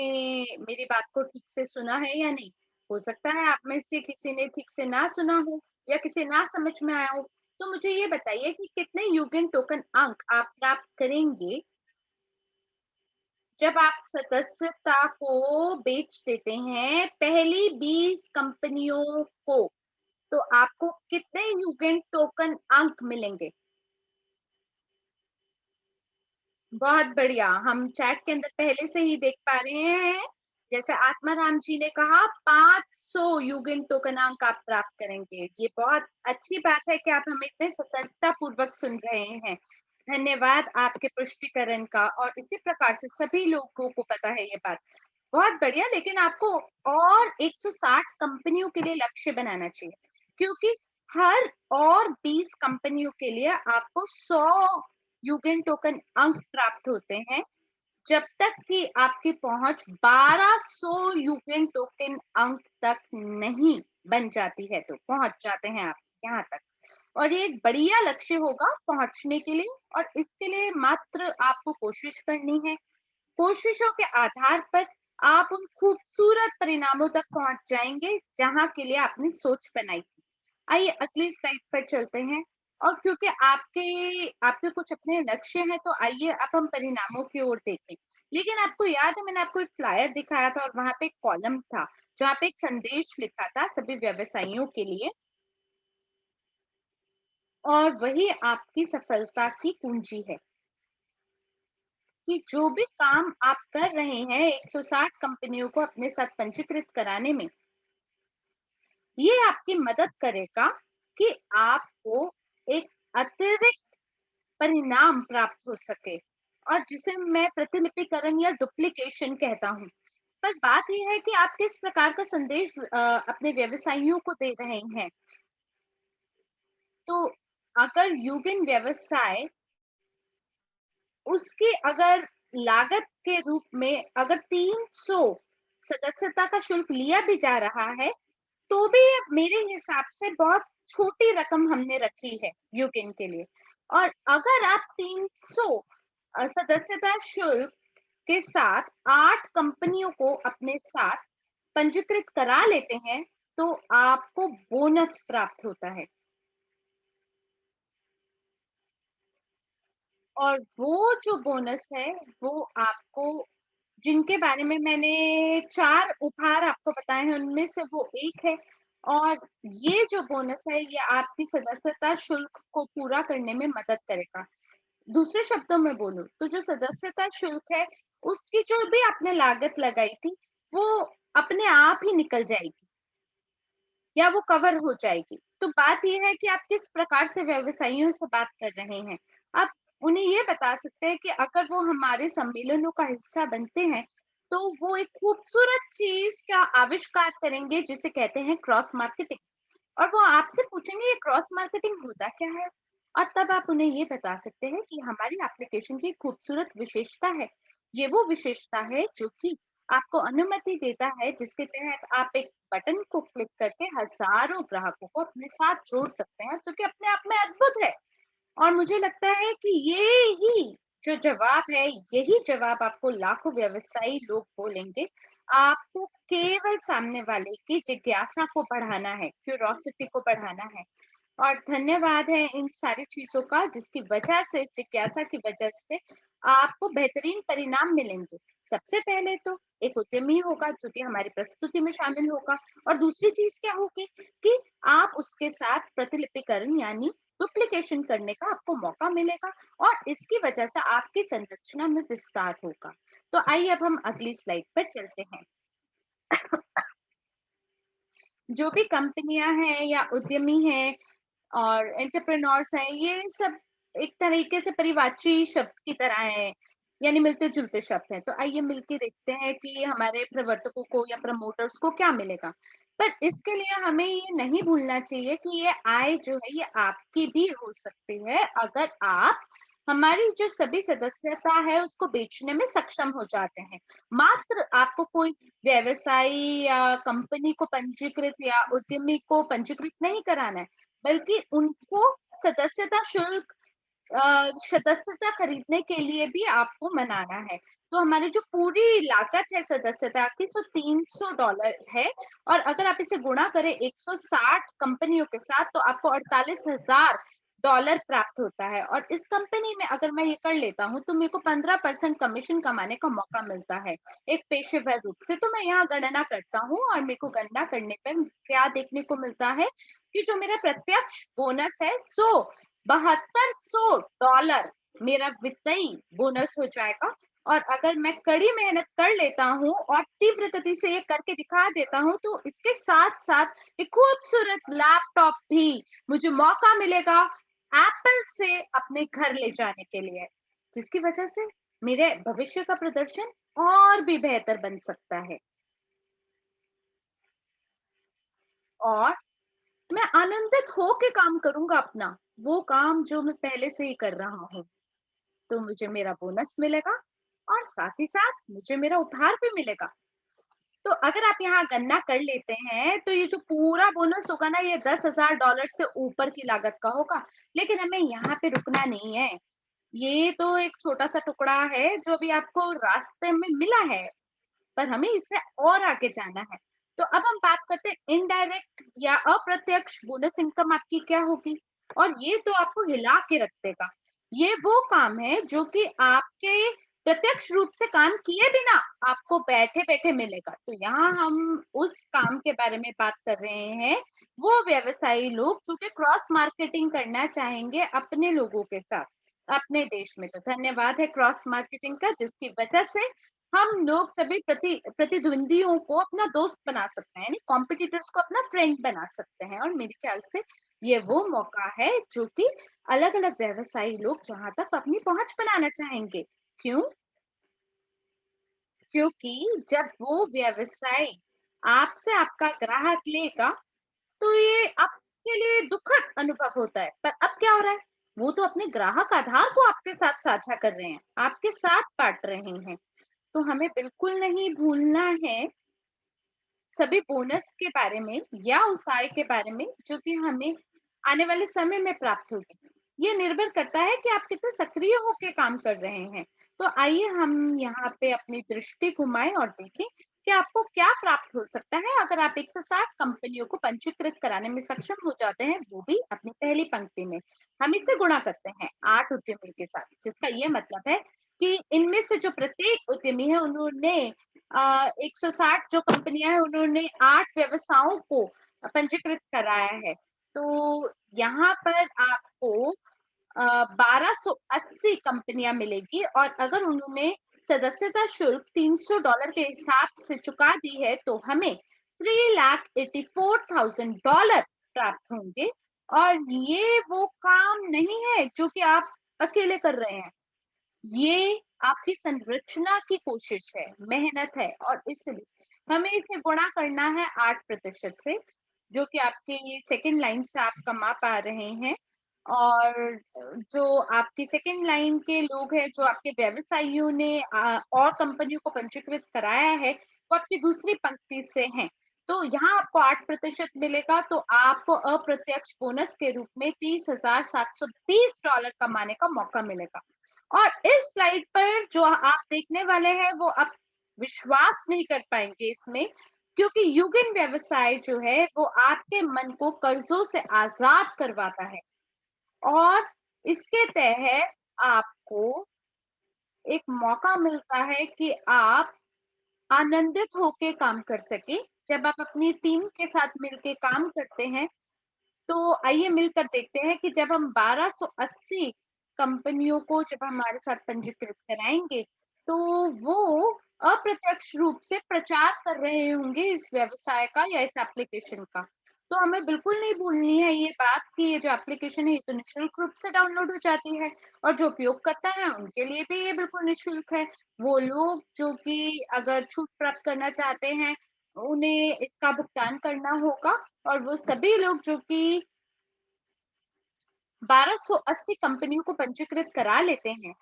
मेरी बात को ठीक से सुना है या नहीं? हो सकता है आप में से किसी ने ठीक से ना सुना हो या किसे ना समझ में आया हो। तो मुझे ये बताइए कि कितने यूगेन टोकन अंक आप प्राप्त करेंगे जब आप सदस्यता को बेच देते हैं पहली 20 कंपनियों को, तो आपको कितने यूगेन टोकन अंक मिलेंगे? बहुत बढ़िया, हम चैट के अंदर पहले से ही देख पा रहे हैं, जैसे आत्माराम जी ने कहा 500 युगिन टोकनांक आप प्राप्त करेंगे। ये बहुत अच्छी बात है कि आप हमें इतने सतर्कता पूर्वक सुन रहे हैं। धन्यवाद आपके पुष्टिकरण का और इसी प्रकार से सभी लोगों को पता है ये बात। बहुत बढ़िया, लेकिन आपको और 160 कंपनियों के लिए लक्ष्य बनाना चाहिए, क्योंकि हर और 20 कंपनियों के लिए आपको 100 यूगेन टोकन अंक प्राप्त होते हैं, जब तक कि आपकी पहुंच 1200 यूगेन टोकन अंक तक नहीं बन जाती है, तो पहुंच जाते हैं आप यहाँ तक। और ये एक बढ़िया लक्ष्य होगा पहुंचने के लिए और इसके लिए मात्र आपको कोशिश करनी है। कोशिशों के आधार पर आप उन खूबसूरत परिणामों तक पहुंच जाएंगे जहां के लिए आपने सोच बनाई थी। आइए अगली स्लाइड पर चलते हैं और क्योंकि आपके आपके कुछ अपने लक्ष्य हैं तो आइए अब हम परिणामों की ओर देखें। लेकिन आपको याद है मैंने आपको एक फ्लायर दिखाया था और वहां पे एक कॉलम था जहाँ पे एक संदेश लिखा था सभी व्यवसायियों के लिए और वही आपकी सफलता की कुंजी है कि जो भी काम आप कर रहे हैं 160 कंपनियों को अपने साथ पंजीकृत कराने में, ये आपकी मदद करेगा कि आपको एक अतिरिक्त परिणाम प्राप्त हो सके और जिसे मैं प्रतिलिपिकरण या डुप्लीकेशन कहता हूँ। पर बात ये है कि आप किस प्रकार का संदेश अपने व्यवसायियों को दे रहे हैं। तो अगर युगिन व्यवसाय उसकी अगर लागत के रूप में अगर 300 सदस्यता का शुल्क लिया भी जा रहा है, तो भी ये मेरे हिसाब से बहुत छोटी रकम हमने रखी है यूकेन के लिए। और अगर आप 300 सदस्यता शुल्क के साथ 8 कंपनियों को अपने साथ पंजीकृत करा लेते हैं, तो आपको बोनस प्राप्त होता है। और वो जो बोनस है, वो आपको जिनके बारे में मैंने 4 उपहार आपको बताए हैं, उनमें से वो एक है और ये जो बोनस है, ये आपकी सदस्यता शुल्क को पूरा करने में मदद करेगा। दूसरे शब्दों में बोलूँ, तो जो सदस्यता शुल्क है, उसकी जो भी आपने लागत लगाई थी, वो अपने आप ही निकल जाएगी। या वो कवर हो जाएगी। तो बात ये है कि आप किस प्रकार से व्यवसायियों से बात कर रहे हैं। आप उन्हें ये बता सकते हैं कि अगर वो हमारे सम्मेलनों का हिस्सा बनते हैं, तो वो एक खूबसूरत चीज़ का आविष्कार करेंगे जिसे कहते हैं क्रॉस मार्केटिंग। और वो आपसे पूछेंगे ये क्रॉस मार्केटिंग होता क्या है? और तब आप उन्हें ये बता सकते हैं कि हमारी एप्लीकेशन की खूबसूरत विशेषता है। ये वो विशेषता है जो कि आपको अनुमति देता है जिसके तहत आप एक बटन को क्लिक करके हज़ारों ग्राहकों को अपने साथ जोड़ सकते हैं, जो कि अपने आप में अद्भुत है। और मुझे लगता है कि ये ही जो जवाब है, यही जवाब आपको लाखों व्यवसायी लोग बोलेंगे। आपको केवल सामने वाले की जिज्ञासा को बढ़ाना है, क्यूरोसिटी को बढ़ाना है। और धन्यवाद है इन सारी चीज़ों का जिसकी वजह से, जिज्ञासा की वजह से आपको बेहतरीन परिणाम मिलेंगे। सबसे पहले तो एक उद्यमी होगा जो कि हमारी प्रस्तुति में शामिल होगा, और दूसरी चीज़ क्या होगी कि आप उसके साथ प्रतिलिपिकरण यानी डुप्लीकेशन करने का आपको मौका मिलेगा, और इसकी वजह से आपकी संरचना में विस्तार होगा। तो आइए अब हम अगली स्लाइड पर चलते हैं। जो भी कंपनियां हैं या उद्यमी हैं और एंटरप्रेन्योर्स हैं, ये सब एक तरीके से परिवाची शब्द की तरह हैं, यानी मिलते-जुलते शब्द हैं। तो आइए मिलके देखते हैं कि हमारे प्रवर्तकों को या प्रमोटर्स को क्या मिलेगा। पर इसके लिए हमें ये नहीं भूलना चाहिए कि ये आय जो है, ये आपकी भी हो सकती है अगर आप हमारी जो सभी सदस्यता है, उसको बेचने में सक्षम हो जाते हैं। मात्र आपको कोई व्यवसायी या कंपनी को पंजीकृत या उद्यमी को पंजीकृत नहीं कराना है, बल्कि उनको सदस्यता शुल्क सदस्यता खरीदने के लिए भी आपको मनाना है। तो हमारी जो पूरी लागत है सदस्यता की, सो $300 है, और अगर आप इसे गुणा करें 160 कंपनियों के साथ, तो आपको $48,000 प्राप्त होता है। और इस कंपनी में अगर मैं ये कर लेता हूँ, तो मेरे को 15% कमीशन कमाने का मौका मिलता है, एक पेशेवर रूप से। तो मैं यहाँ गणना करता हूँ, और मेरे को गणना करने पर क्या देखने को मिलता है कि जो मेरा प्रत्यक्ष बोनस है, सो $7200 मेरा वित्तीय बोनस हो जाएगा। और अगर मैं कड़ी मेहनत कर लेता हूँ और तीव्र गति से ये करके दिखा देता हूँ, तो इसके साथ साथ एक खूबसूरत लैपटॉप भी मुझे मौका मिलेगा एप्पल से अपने घर ले जाने के लिए, जिसकी वजह से मेरे भविष्य का प्रदर्शन और भी बेहतर बन सकता है। और मैं आनंदित होके काम करूंगा अपना, वो काम जो मैं पहले से ही कर रहा हूँ। तो मुझे मेरा बोनस मिलेगा, और साथ ही साथ मुझे मेरा उपहार भी मिलेगा। तो अगर आप यहाँ गणना कर लेते हैं, तो ये जो पूरा बोनस होगा ना, ये $10,000 से ऊपर की लागत का होगा। लेकिन हमें यहाँ पे रुकना नहीं है। ये तो एक छोटा-सा टुकड़ा है जो अभी आपको रास्ते में मिला है, पर हमें इससे और आगे जाना है। तो अब हम बात करते हैं इनडायरेक्ट या अप्रत्यक्ष बोनस इनकम आपकी क्या होगी, और ये तो आपको हिला के रख देगा। ये वो काम है जो कि आपके प्रत्यक्ष रूप से काम किए बिना आपको बैठे-बैठे मिलेगा। तो यहाँ हम उस काम के बारे में बात कर रहे हैं, वो व्यवसायी लोग जो कि क्रॉस मार्केटिंग करना चाहेंगे अपने लोगों के साथ, अपने देश में। तो धन्यवाद है क्रॉस मार्केटिंग का, जिसकी वजह से हम लोग सभी प्रतिद्वंदियों को अपना दोस्त बना सकते हैं, यानी कॉम्पिटिटर्स को अपना फ्रेंड बना सकते हैं। और मेरे ख्याल से ये वो मौका है जो कि अलग-अलग व्यवसायी लोग जहाँ तक अपनी पहुँच बनाना चाहेंगे। क्यों? क्योंकि जब वो व्यवसाय आपसे आपका ग्राहक लेगा, तो ये आपके लिए दुखद अनुभव होता है। पर अब क्या हो रहा है? वो तो अपने ग्राहक आधार को आपके साथ साझा कर रहे हैं, आपके साथ बाँट रहे हैं। तो हमें बिल्कुल नहीं भूलना है सभी बोनस के बारे में या उस आय के बारे में जो कि हमें आने वाले समय में प्राप्त होगी। ये निर्भर करता है कि आप कितने सक्रिय होके काम कर रहे हैं। तो आइए हम यहाँ पे अपनी दृष्टि घुमाएं और देखें कि आपको क्या प्राप्त हो सकता है अगर आप 160 कंपनियों को पंजीकृत कराने में सक्षम हो जाते हैं, वो भी अपनी पहली पंक्ति में। हम इसे गुणा करते हैं 8 उद्यमियों के साथ, जिसका ये मतलब है कि इनमें से जो प्रत्येक उद्यमी है, उन्होंने 160 जो कंपनियां हैं, उन्होंने 8 व्यवसायों को पंजीकृत कराया है। तो यहाँ पर आपको 1280 कंपनियां मिलेगी, और अगर उन्होंने सदस्यता शुल्क $300 के हिसाब से चुका दी है, तो हमें $3,84,000 प्राप्त होंगे। और ये वो काम नहीं है जो कि आप अकेले कर रहे हैं। ये आपकी संरचना की कोशिश है, मेहनत है, और इसलिए हमें इसे गुणा करना है 8% से, जो कि आपके ये सेकंड लाइन से आप कमा पा रहे हैं। और जो आपकी सेकंड लाइन के लोग हैं, जो आपके व्यवसायियों ने और कंपनियों को पंजीकृत कराया है, वो आपकी दूसरी पंक्ति से हैं। तो यहाँ आपको 8% मिलेगा, तो आपको अप्रत्यक्ष बोनस के रूप में $30,730 कमाने का मौका मिलेगा। और इस स्लाइड पर जो आप देखने वाले हैं, वो आप विश्वास नहीं कर पाएंगे इसमें, क्योंकि युगिन व्यवसाय जो है वो आपके मन को कर्जों से आजाद करवाता है। और इसके तहत आपको एक मौका मिलता है कि आप आनंदित होके काम कर सके। जब आप अपनी टीम के साथ मिलके काम करते हैं, तो आइए मिलकर देखते हैं कि जब हम 1280 कंपनियों को जब हमारे साथ पंजीकृत कराएंगे, तो वो अप्रत्यक्ष रूप से प्रचार कर रहे होंगे इस व्यवसाय का या इस एप्लीकेशन का। तो हमें बिल्कुल नहीं भूलनी है ये बात कि ये जो एप्लीकेशन है, ये तो निःशुल्क रूप से डाउनलोड हो जाती है, और जो उपयोग करता है उनके लिए भी ये बिल्कुल निःशुल्क है। वो लोग जो कि अगर छूट प्राप्त करना चाहते हैं, उन्हें इसका भुगतान करना होगा। और वो सभी लोग जो कि 1280 कंपनियों को पंजीकृत करा लेते हैं,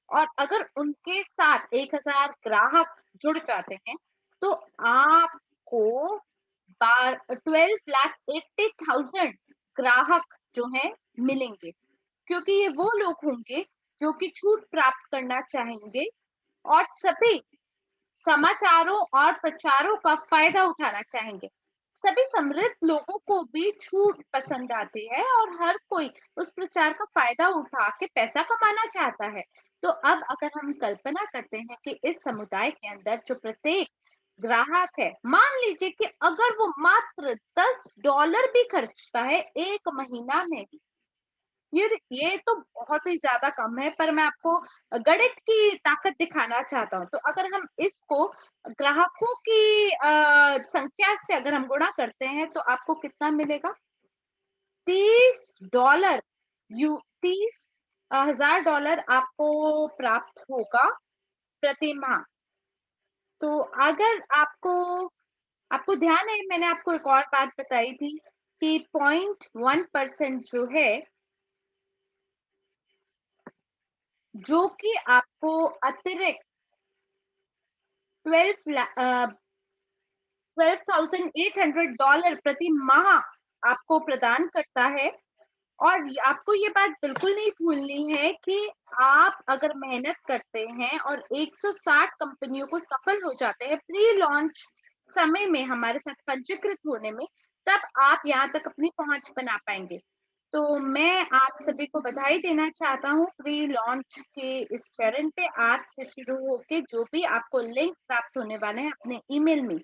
और अगर उनके साथ 1000 ग्राहक जुड़ जाते हैं, तो आपको 12,80,000 ग्राहक जो हैं मिलेंगे, क्योंकि ये वो लोग होंगे जो कि छूट प्राप्त करना चाहेंगे और सभी समाचारों और प्रचारों का फायदा उठाना चाहेंगे। सभी समृद्ध लोगों को भी छूट पसंद आती है, और हर कोई उस प्रचार का फायदा उठा के पैसा कमाना चाहता है। तो अब अगर हम कल्पना करते हैं कि इस समुदाय के अंदर जो प्रत्येक ग्राहक है, मान लीजिए कि अगर वो मात्र $10 भी खर्चता है एक महीना में, ये तो बहुत ही ज्यादा कम है, पर मैं आपको गणित की ताकत दिखाना चाहता हूँ। तो अगर हम इसको ग्राहकों की संख्या से अगर हम गुणा करते हैं, तो आपको कितना मिलेगा? $30 यू 30,000 आपको प्राप्त होगा प्रति माह। तो अगर आपको आपको ध्यान है, मैंने आपको एक और बात बताई थी कि 0.1% जो है, जो कि आपको अतिरिक्त 12,800 प्रति माह आपको प्रदान करता है। और आपको ये बात बिल्कुल नहीं भूलनी है कि आप अगर मेहनत करते हैं और 160 कंपनियों को सफल हो जाते हैं प्री लॉन्च समय में हमारे साथ पंजीकृत होने में, तब आप यहाँ तक अपनी पहुंच बना पाएंगे। तो मैं आप सभी को बधाई देना चाहता हूँ प्री लॉन्च के इस चरण पे। आज से शुरू होके जो भी आपको लिंक प्राप्त होने वाले हैं अपने ईमेल में,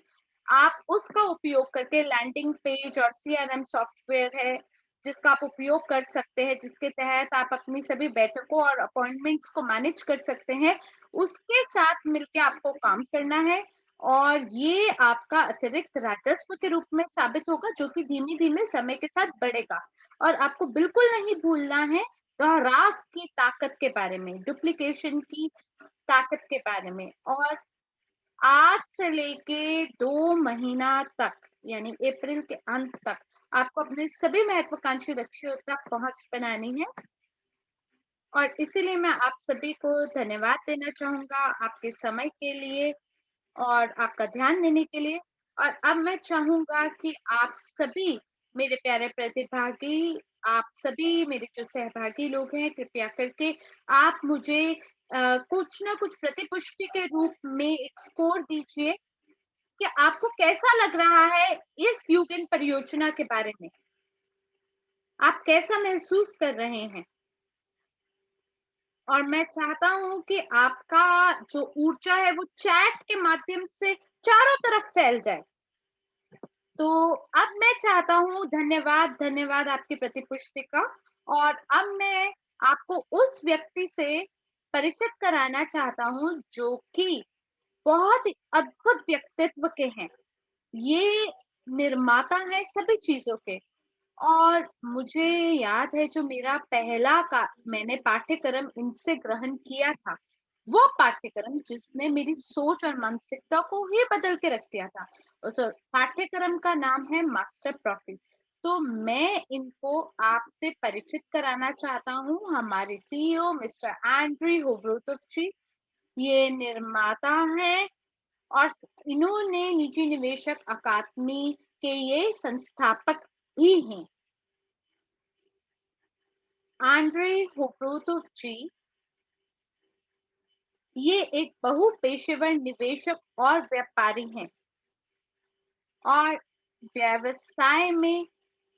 आप उसका उपयोग करके लैंडिंग पेज और सीआरएम सॉफ्टवेयर है जिसका आप उपयोग कर सकते हैं, जिसके तहत आप अपनी सभी बैठकों और अपॉइंटमेंट्स को मैनेज कर सकते हैं, उसके साथ मिलके आपको काम करना है। और ये आपका अतिरिक्त राजस्व के रूप में साबित होगा, जो कि धीमे धीमे समय के साथ बढ़ेगा। और आपको बिल्कुल नहीं भूलना है दोहराव की ताकत के बारे में, डुप्लीकेशन की ताकत के बारे में। और आज से लेके 2 महीना तक, यानी अप्रैल के अंत तक, आपको अपने सभी महत्वाकांक्षी लक्ष्यों तक पहुंच बनानी है। और इसीलिए मैं आप सभी को धन्यवाद देना चाहूंगा आपके समय के लिए और आपका ध्यान देने के लिए। और अब मैं चाहूंगा कि आप सभी मेरे प्यारे प्रतिभागी, आप सभी मेरे जो सहभागी लोग हैं, कृपया करके आप मुझे कुछ ना कुछ प्रतिपुष्टि के रूप में एक स्कोर दीजिए कि आपको कैसा लग रहा है इस युगिन परियोजना के बारे में। आप कैसा महसूस कर रहे हैं? और मैं चाहता हूँ कि आपका जो ऊर्जा है वो चैट के माध्यम से चारों तरफ फैल जाए। तो अब मैं चाहता हूँ, धन्यवाद धन्यवाद आपकी प्रतिपुष्टि का। और अब मैं आपको उस व्यक्ति से परिचित कराना चाहता हूँ जो कि बहुत ही अद्भुत व्यक्तित्व के हैं। ये निर्माता हैं सभी चीज़ों के। और मुझे याद है जो मेरा पहला का मैंने पाठ्यक्रम इनसे ग्रहण किया था, वो पाठ्यक्रम जिसने मेरी सोच और मानसिकता को ही बदल के रख दिया था। उस पाठ्यक्रम का नाम है मास्टर प्रॉफिट। तो मैं इनको आपसे परिचित कराना चाहता हूँ, हमारे सीईओ मिस्टर एंड्री होवरोटोव जी। ये निर्माता हैं और इन्होंने निजी निवेशक अकादमी के ये संस्थापक भी हैं। आंद्रे होवरोटोव जी ये एक बहुपेशेवर निवेशक और व्यापारी हैं और व्यवसाय में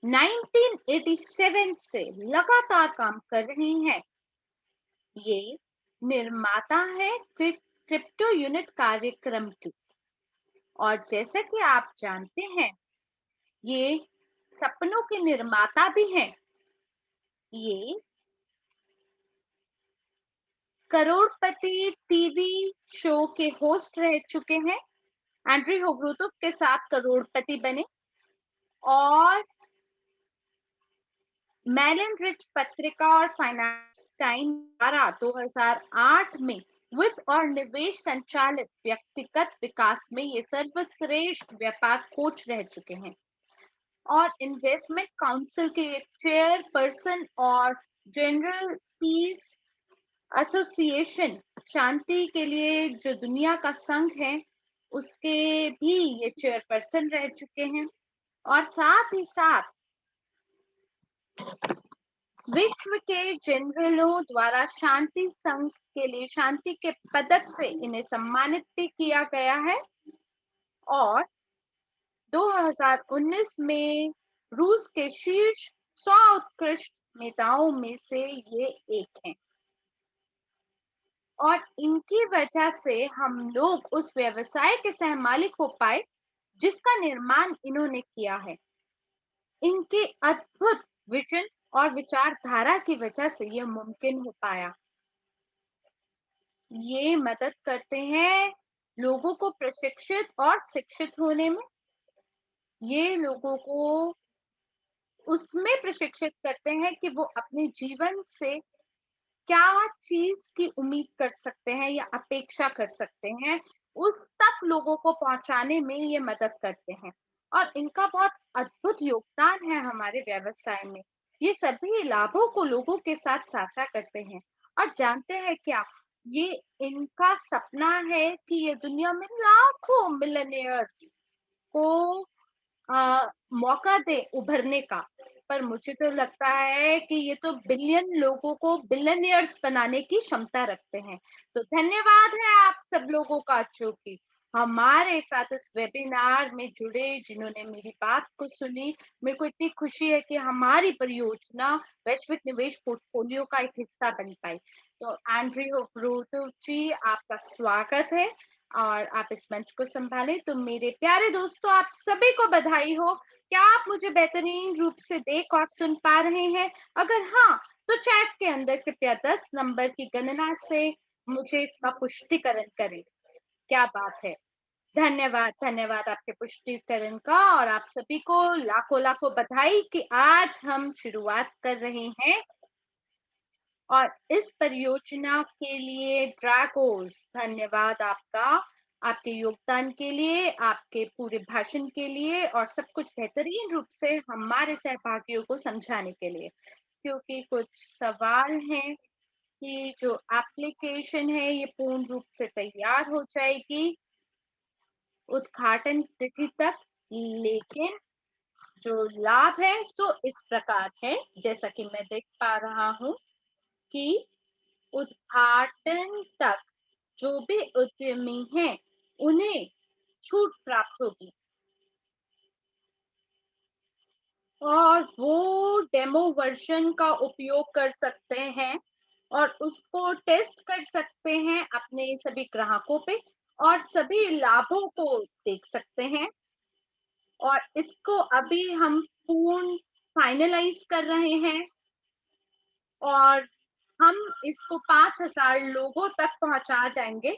1987 से लगातार काम कर रही हैं। ये निर्माता है क्रिप्टो यूनिट कार्यक्रम की और जैसा कि आप जानते हैं, ये सपनों के निर्माता भी हैं। ये करोड़पति टीवी शो के होस्ट रह चुके हैं। एंड्री होवरोटोव के साथ करोड़पति बने और मेलन रिच पत्रिका और फाइनेंस टाइम द्वारा 2008 में वित्त और निवेश संचालित व्यक्तिगत विकास में ये सर्वश्रेष्ठ व्यापार कोच रह चुके हैं और इन्वेस्टमेंट काउंसिल के चेयरपर्सन और जनरल पीस एसोसिएशन शांति के लिए जो दुनिया का संघ है उसके भी ये चेयरपर्सन रह चुके हैं और साथ ही साथ विश्व के जनरलों द्वारा शांति संघ के लिए शांति के पदक से इन्हें सम्मानित भी किया गया है और 2019 में रूस के शीर्ष 100 उत्कृष्ट नेताओं में से ये एक हैं और इनकी वजह से हम लोग उस व्यवसाय के सहमालिक हो पाए जिसका निर्माण इन्होंने किया है। इनके अद्भुत विजन और विचारधारा की वजह से यह मुमकिन हो पाया। ये मदद करते हैं लोगों को प्रशिक्षित और शिक्षित होने में। ये लोगों को उसमें प्रशिक्षित करते हैं कि वो अपने जीवन से क्या चीज की उम्मीद कर सकते हैं या अपेक्षा कर सकते हैं, उस तक लोगों को पहुंचाने में ये मदद करते हैं और इनका बहुत अद्भुत योगदान है हमारे व्यवसाय में। ये सभी लाभों को लोगों के साथ साझा करते हैं और जानते हैं क्या, ये इनका सपना है कि ये दुनिया में लाखों मिलियनेयर्स को मौका दे उभरने का। पर मुझे तो लगता है कि ये तो बिलियन लोगों को बिलियनियर्स बनाने की क्षमता रखते हैं। तो धन्यवाद है आप सब लोगों का जो कि हमारे साथ इस वेबिनार में जुड़े, जिन्होंने मेरी बात को सुनी। मेरे को इतनी खुशी है कि हमारी परियोजना वैश्विक निवेश पोर्टफोलियो का एक हिस्सा बन पाई। तो एंड्री होवरोटोव जी, आपका स्वागत है और आप इस मंच को संभालें। तो मेरे प्यारे दोस्तों, आप सभी को बधाई हो। क्या आप मुझे बेहतरीन रूप से देख और सुन पा रहे हैं? अगर हाँ, तो चैट के अंदर कृपया 10 नंबर की गणना से मुझे इसका पुष्टिकरण करें। क्या बात है। धन्यवाद, धन्यवाद आपके पुष्टिकरण का और आप सभी को लाखों लाखों बधाई कि आज हम शुरुआत कर रहे हैं और इस परियोजना के लिए ड्रैगोस, धन्यवाद आपका, आपके योगदान के लिए, आपके पूरे भाषण के लिए और सब कुछ बेहतरीन रूप से हमारे सहभागियों को समझाने के लिए। क्योंकि कुछ सवाल हैं कि जो एप्लीकेशन है ये पूर्ण रूप से तैयार हो जाएगी उद्घाटन तिथि तक, लेकिन जो लाभ है सो इस प्रकार है, जैसा कि मैं देख पा रहा हूँ कि उद्घाटन तक जो भी उद्यमी हैं उन्हें छूट प्राप्त होगी और वो डेमो वर्जन का उपयोग कर सकते हैं और उसको टेस्ट कर सकते हैं अपने सभी ग्राहकों पे और सभी लाभों को देख सकते हैं और इसको अभी हम पूर्ण फाइनलाइज कर रहे हैं और हम इसको 5000 लोगों तक पहुंचा जाएंगे।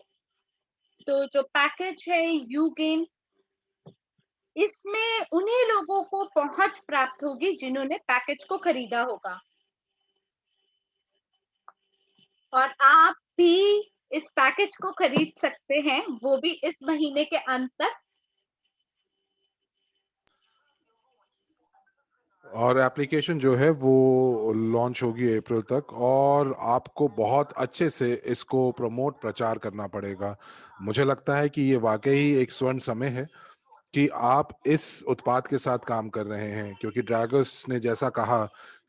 तो जो पैकेज है यू गेन इसमें उन्हीं लोगों को पहुँच प्राप्त होगी जिन्होंने पैकेज को खरीदा होगा। और आप भी इस पैकेज को खरीद सकते हैं, वो भी इस महीने के अंत तक। और एप्लीकेशन जो है वो लॉन्च होगी अप्रैल तक, और आपको बहुत अच्छे से इसको प्रमोट प्रचार करना पड़ेगा। मुझे लगता है कि ये वाकई एक स्वर्ण समय है कि आप इस उत्पाद के साथ काम कर रहे हैं, क्योंकि ड्रैगस ने जैसा कहा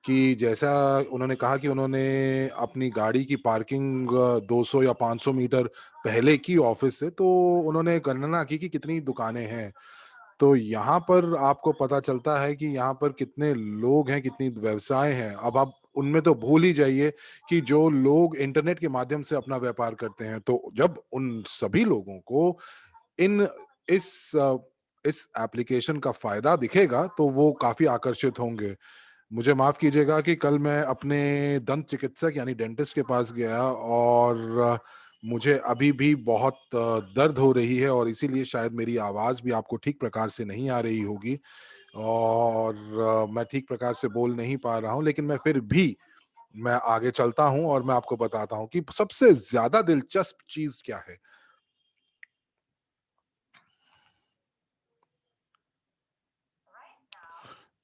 कि जैसा उन्होंने कहा कि उन्होंने अपनी गाड़ी की पार्किंग 200 या 500 मीटर पहले की ऑफिस से, तो उन्होंने गणना की कि कितनी दुकानें हैं। तो यहाँ पर आपको पता चलता है कि यहाँ पर कितने लोग हैं, कितनी व्यवसाय हैं। अब आप उनमें तो भूल ही जाइए कि जो लोग इंटरनेट के माध्यम से अपना व्यापार करते हैं, तो जब उन सभी लोगों को इन इस इस एप्लीकेशन का फायदा दिखेगा तो वो काफी आकर्षित होंगे। मुझे माफ कीजिएगा कि कल मैं अपने दंत चिकित्सक यानी डेंटिस्ट के पास गया, और मुझे अभी भी बहुत दर्द हो रही है, और इसीलिए शायद मेरी आवाज भी आपको ठीक प्रकार से नहीं आ रही होगी, और मैं ठीक प्रकार से बोल नहीं पा रहा हूं, लेकिन मैं फिर भी मैं आगे चलता हूं और मैं आपको बताता हूं कि सबसे ज्यादा दिलचस्प चीज क्या है।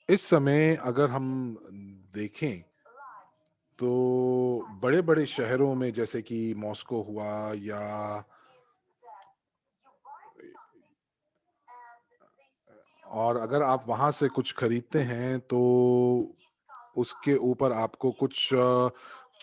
इस समय अगर हम देखें तो बड़े-बड़े शहरों में जैसे कि मॉस्को हुआ, या और अगर आप वहाँ से कुछ खरीदते हैं तो उसके ऊपर आपको कुछ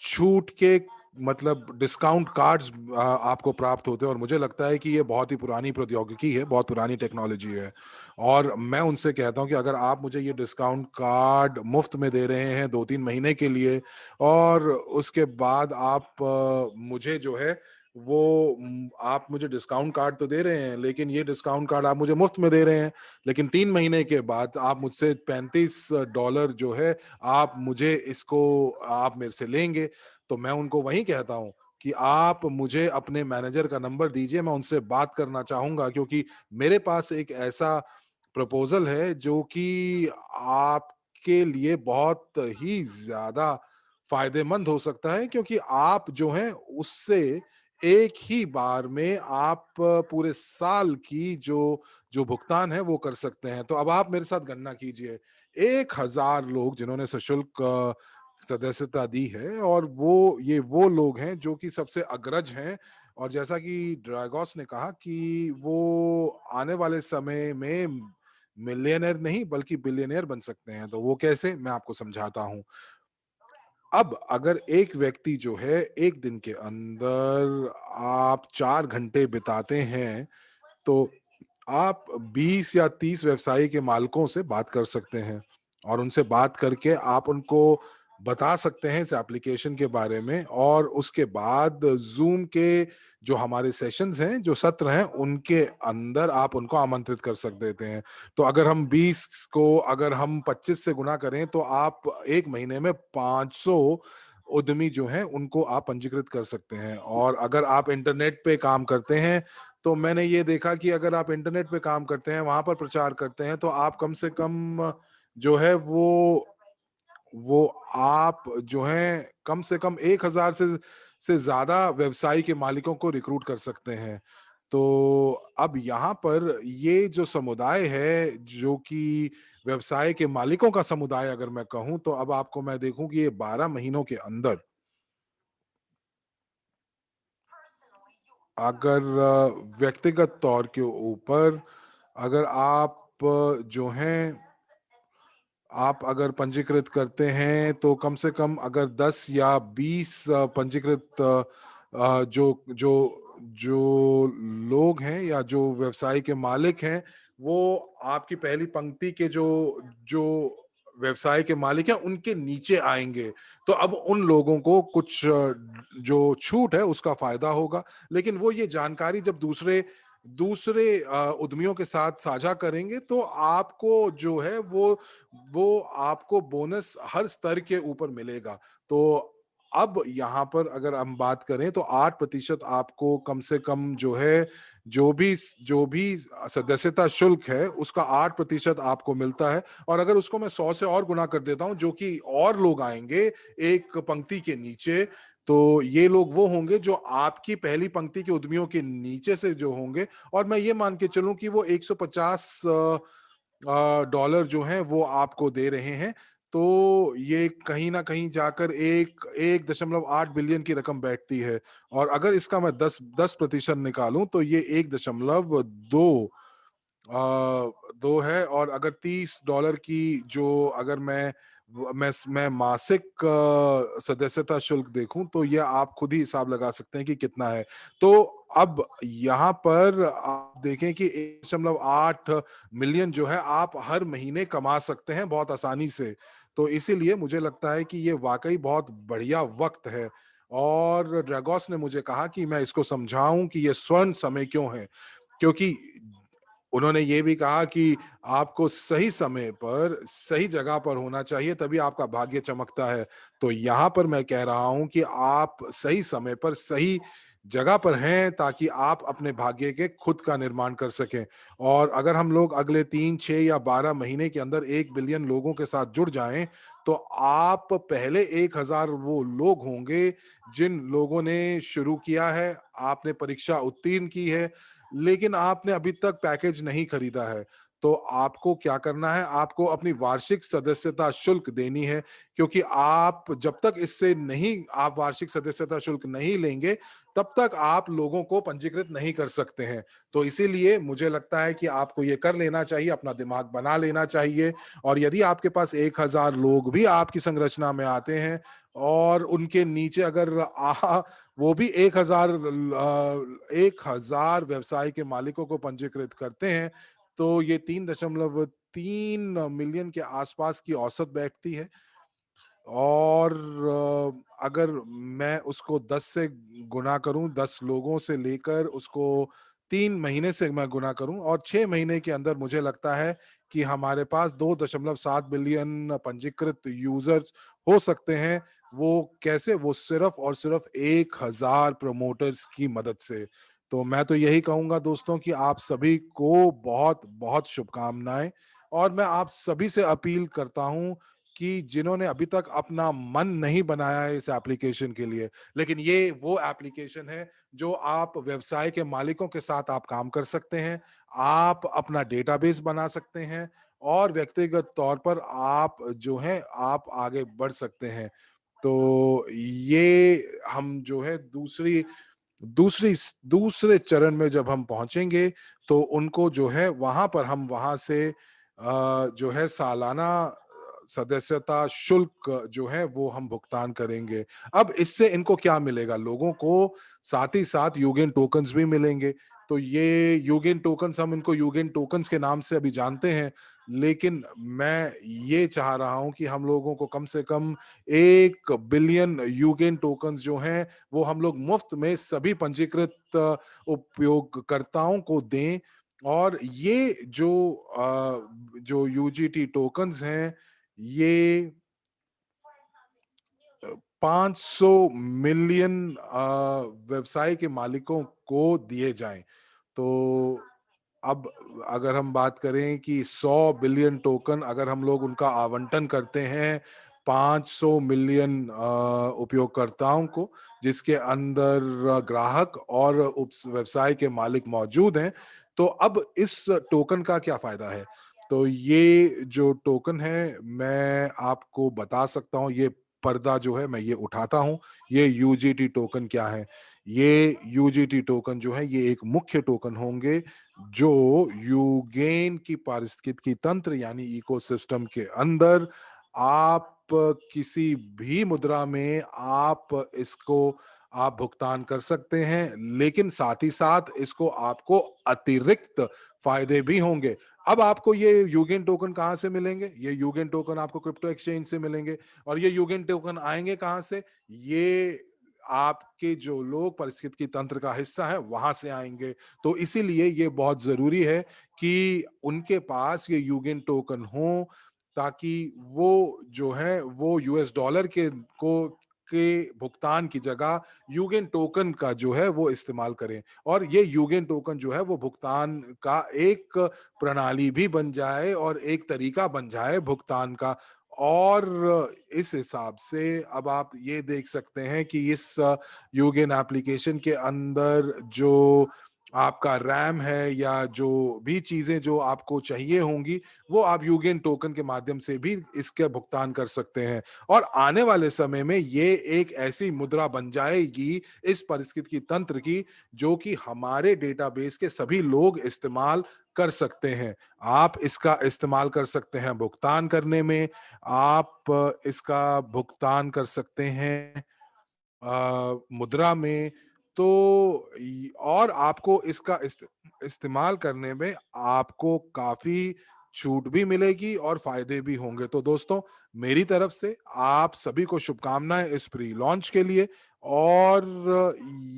छूट के, मतलब डिस्काउंट कार्ड्स आपको प्राप्त होते हैं, और मुझे लगता है कि ये बहुत ही पुरानी प्रौद्योगिकी है, बहुत पुरानी टेक्नोलॉजी है। और मैं उनसे कहता हूँ कि अगर आप मुझे ये डिस्काउंट कार्ड मुफ्त में दे रहे हैं 2-3 महीने के लिए, और उसके बाद आप मुझे जो है वो आप मुझे डिस्काउंट कार्ड तो दे रहे हैं, लेकिन ये डिस्काउंट कार्ड आप मुझे मुफ्त में दे रहे हैं, लेकिन 3 महीने के बाद आप मुझसे $35 जो है, आप मुझे इसको आप मेरे से लेंगे। तो मैं उनको वही कहता हूँ कि आप मुझे अपने मैनेजर का नंबर दीजिए, मैं उनसे बात करना चाहूँगा, क्योंकि मेरे पास एक ऐसा प्रपोज़ल है जो कि आपके लिए बहुत ही ज़्यादा फ़ायदेमंद हो सकता है, क्योंकि आप जो हैं उससे एक ही बार में आप पूरे साल की जो भुगतान है वो कर सकते हैं। तो अब आप मेरे साथ गणना कीजिए, 1000 लोग जिन्होंने सशुल्क सदस्यता दी है, और वो लोग हैं जो कि सबसे अग्रज हैं, और जैसा कि ड्रैगोस ने कहा कि वो आने वाले समय में मिलियनेयर नहीं बल्कि बिलियनेयर बन सकते हैं। तो वो कैसे, मैं आपको समझाता हूँ। अब अगर एक व्यक्ति जो है एक दिन के अंदर आप 4 घंटे बिताते हैं, तो आप 20 या 30 व्यवसायी के मालिकों से बात कर सकते हैं, और उनसे बात करके आप उनको बता सकते हैं इस एप्लीकेशन के बारे में, और उसके बाद ज़ूम के जो हमारे सेशंस हैं, जो सत्र हैं, उनके अंदर आप उनको आमंत्रित कर सक देते हैं। तो अगर हम 20 को अगर हम 25 से गुणा करें तो आप 1 महीने में 500 उद्यमी जो हैं उनको आप पंजीकृत कर सकते हैं। और अगर आप इंटरनेट पे काम करते हैं, तो मैंने ये देखा कि अगर आप इंटरनेट पे काम करते हैं, वहाँ पर प्रचार करते हैं, तो आप कम से कम जो है वो आप जो हैं कम से कम 1000 से ज़्यादा व्यवसाय के मालिकों को रिक्रूट कर सकते हैं। तो अब यहाँ पर ये जो समुदाय है, जो कि व्यवसाय के मालिकों का समुदाय अगर मैं कहूँ, तो अब आपको मैं देखूँ कि ये 12 महीनों के अंदर अगर व्यक्तिगत तौर के ऊपर अगर आप जो हैं आप अगर पंजीकृत करते हैं, तो कम से कम अगर 10 या 20 पंजीकृत जो जो जो लोग हैं या जो व्यवसाय के मालिक हैं, वो आपकी पहली पंक्ति के जो जो व्यवसाय के मालिक हैं उनके नीचे आएंगे। तो अब उन लोगों को कुछ जो छूट है उसका फायदा होगा, लेकिन वो ये जानकारी जब दूसरे दूसरे उद्यमियों के साथ साझा करेंगे, तो आपको जो है वो आपको बोनस हर स्तर के ऊपर मिलेगा। तो अब यहाँ पर अगर हम बात करें तो 8% आपको कम से कम जो है, जो भी सदस्यता शुल्क है उसका 8% आपको मिलता है। और अगर उसको मैं 100 से और गुना कर देता हूं, जो कि और लोग आएंगे एक पंक्ति के नीचे, तो ये लोग वो होंगे जो आपकी पहली पंक्ति के उद्यमियों के नीचे से जो होंगे। और मैं ये मान के चलूं कि वो 150 डॉलर जो हैं वो आपको दे रहे हैं, तो ये कहीं ना कहीं जाकर एक 1.8 बिलियन की रकम बैठती है। और अगर इसका मैं 10% निकालूं तो ये 1.2 है। और अगर $30 की जो अगर मैं मासिक सदस्यता शुल्क देखूं, तो ये आप खुद ही हिसाब लगा सकते हैं कि कितना है। तो अब यहाँ पर आप देखें कि 1.8 मिलियन जो है आप हर महीने कमा सकते हैं बहुत आसानी से। तो इसीलिए मुझे लगता है कि ये वाकई बहुत बढ़िया वक्त है। और ड्रैगोस ने मुझे कहा कि मैं इसको समझाऊं कि ये स्वर्ण समय क्यों है, क्योंकि उन्होंने ये भी कहा कि आपको सही समय पर सही जगह पर होना चाहिए, तभी आपका भाग्य चमकता है। तो यहाँ पर मैं कह रहा हूं कि आप सही समय पर सही जगह पर हैं, ताकि आप अपने भाग्य के खुद का निर्माण कर सकें। और अगर हम लोग अगले 3, 6 या 12 महीने के अंदर 1 बिलियन लोगों के साथ जुड़ जाएं, तो आप पहले 1,000 वो लोग होंगे जिन लोगों ने शुरू किया है, आपने परीक्षा उत्तीर्ण की है, लेकिन आपने अभी तक पैकेज नहीं खरीदा है। तो आपको क्या करना है, आपको अपनी वार्षिक सदस्यता शुल्क देनी है, क्योंकि आप जब तक इससे नहीं, आप वार्षिक सदस्यता शुल्क नहीं लेंगे, तब तक आप लोगों को पंजीकृत नहीं कर सकते हैं। तो इसीलिए मुझे लगता है कि आपको ये कर लेना चाहिए, अपना दिमाग बना लेना चाहिए। और यदि आपके पास 1,000 लोग भी आपकी संरचना में आते हैं, और उनके नीचे अगर वो भी 1,000 व्यवसाय के मालिकों को पंजीकृत करते हैं, तो ये 3.3 मिलियन के आसपास की औसत बैठती है। और अगर मैं उसको 10 से गुना करूं, 10 लोगों से लेकर उसको 3 महीने से मैं गुना करूं, और 6 महीने के अंदर मुझे लगता है कि हमारे पास 2.7 बिलियन पंजीकृत यूजर्स हो सकते हैं। वो कैसे? वो सिर्फ और सिर्फ 1,000 प्रमोटर्स की मदद से। तो मैं तो यही कहूंगा दोस्तों कि आप सभी को बहुत बहुत शुभकामनाएं। और मैं आप सभी से अपील करता हूं कि जिन्होंने अभी तक अपना मन नहीं बनाया है इस एप्लीकेशन के लिए, लेकिन ये वो एप्लीकेशन है जो आप व्यवसाय के मालिकों के साथ आप काम कर सकते हैं, आप अपना डेटाबेस बना सकते हैं, और व्यक्तिगत तौर पर आप जो हैं आप आगे बढ़ सकते हैं। तो ये हम जो है दूसरी दूसरे चरण में जब हम पहुंचेंगे, तो उनको जो है वहां पर हम वहां से जो है सालाना सदस्यता शुल्क जो है वो हम भुगतान करेंगे। अब इससे इनको क्या मिलेगा? लोगों को साथ ही साथ यूगेन टोकन्स भी मिलेंगे। तो ये यूगेन टोकन्स, हम इनको यूगेन टोकन्स के नाम से अभी जानते हैं, लेकिन मैं ये चाह रहा हूं कि हम लोगों को कम से कम 1 बिलियन यूगेन टोकन्स जो हैं वो हम लोग मुफ्त में सभी पंजीकृत उपयोगकर्ताओं को दें। और ये जो यूजीटी टोकन्स हैं, ये 500 मिलियन व्यवसाय के मालिकों को दिए जाएं। तो अब अगर हम बात करें कि 100 बिलियन टोकन अगर हम लोग उनका आवंटन करते हैं 500 मिलियन उपयोगकर्ताओं को, जिसके अंदर ग्राहक और उप व्यवसाय के मालिक मौजूद हैं, तो अब इस टोकन का क्या फायदा है? तो ये जो टोकन है, मैं आपको बता सकता हूँ, ये पर्दा जो है मैं ये उठाता हूँ। ये यूजीटी टोकन क्या है? ये यूजीटी टोकन जो है ये एक मुख्य टोकन होंगे जो यूगेन की पारिस्थितिकी तंत्र यानी इकोसिस्टम के अंदर आप किसी भी मुद्रा में आप भुगतान कर सकते हैं, लेकिन साथ ही साथ इसको आपको अतिरिक्त फायदे भी होंगे। अब आपको ये यूगेन टोकन कहां से मिलेंगे? ये यूगेन टोकन आपको क्रिप्टो एक्सचेंज से मिलेंगे। और ये यूगेन टोकन आएंगे कहां से? ये आपके जो लोग पारिस्थितिकी तंत्र का हिस्सा है वहां से आएंगे। तो इसीलिए ये बहुत जरूरी है कि उनके पास ये यूगेन टोकन हो, ताकि वो जो है वो यूएस डॉलर के को के भुगतान की जगह यूगेन टोकन का जो है वो इस्तेमाल करें, और ये यूगेन टोकन जो है वो भुगतान का एक प्रणाली भी बन जाए और एक तरीका बन जाए भुगतान का। और इस हिसाब से अब आप ये देख सकते हैं कि इस यूगेन एप्लीकेशन के अंदर जो आपका रैम है या जो भी चीजें जो आपको चाहिए होंगी, वो आप यूगेन टोकन के माध्यम से भी इसके भुगतान कर सकते हैं। और आने वाले समय में ये एक ऐसी मुद्रा बन जाएगी इस पारिस्थितिकी तंत्र की, जो कि हमारे डेटाबेस के सभी लोग इस्तेमाल कर सकते हैं। आप इसका इस्तेमाल कर सकते हैं भुगतान करने में, आप इसका भुगतान कर सकते हैं मुद्रा में। तो और आपको इसका इस्तेमाल करने में आपको काफी छूट भी मिलेगी और फायदे भी होंगे। तो दोस्तों, मेरी तरफ से आप सभी को शुभकामनाएं इस प्री लॉन्च के लिए। और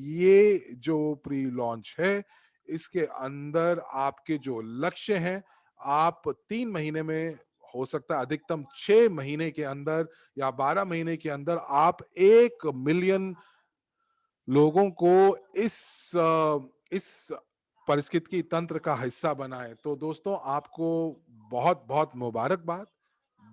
ये जो प्री लॉन्च है, इसके अंदर आपके जो लक्ष्य हैं, आप 3 महीने में, हो सकता है अधिकतम 6 महीने के अंदर या 12 महीने के अंदर, आप 1 मिलियन लोगों को इस पारिस्थितिकी तंत्र का हिस्सा बनाएं। तो दोस्तों, आपको बहुत बहुत मुबारकबाद,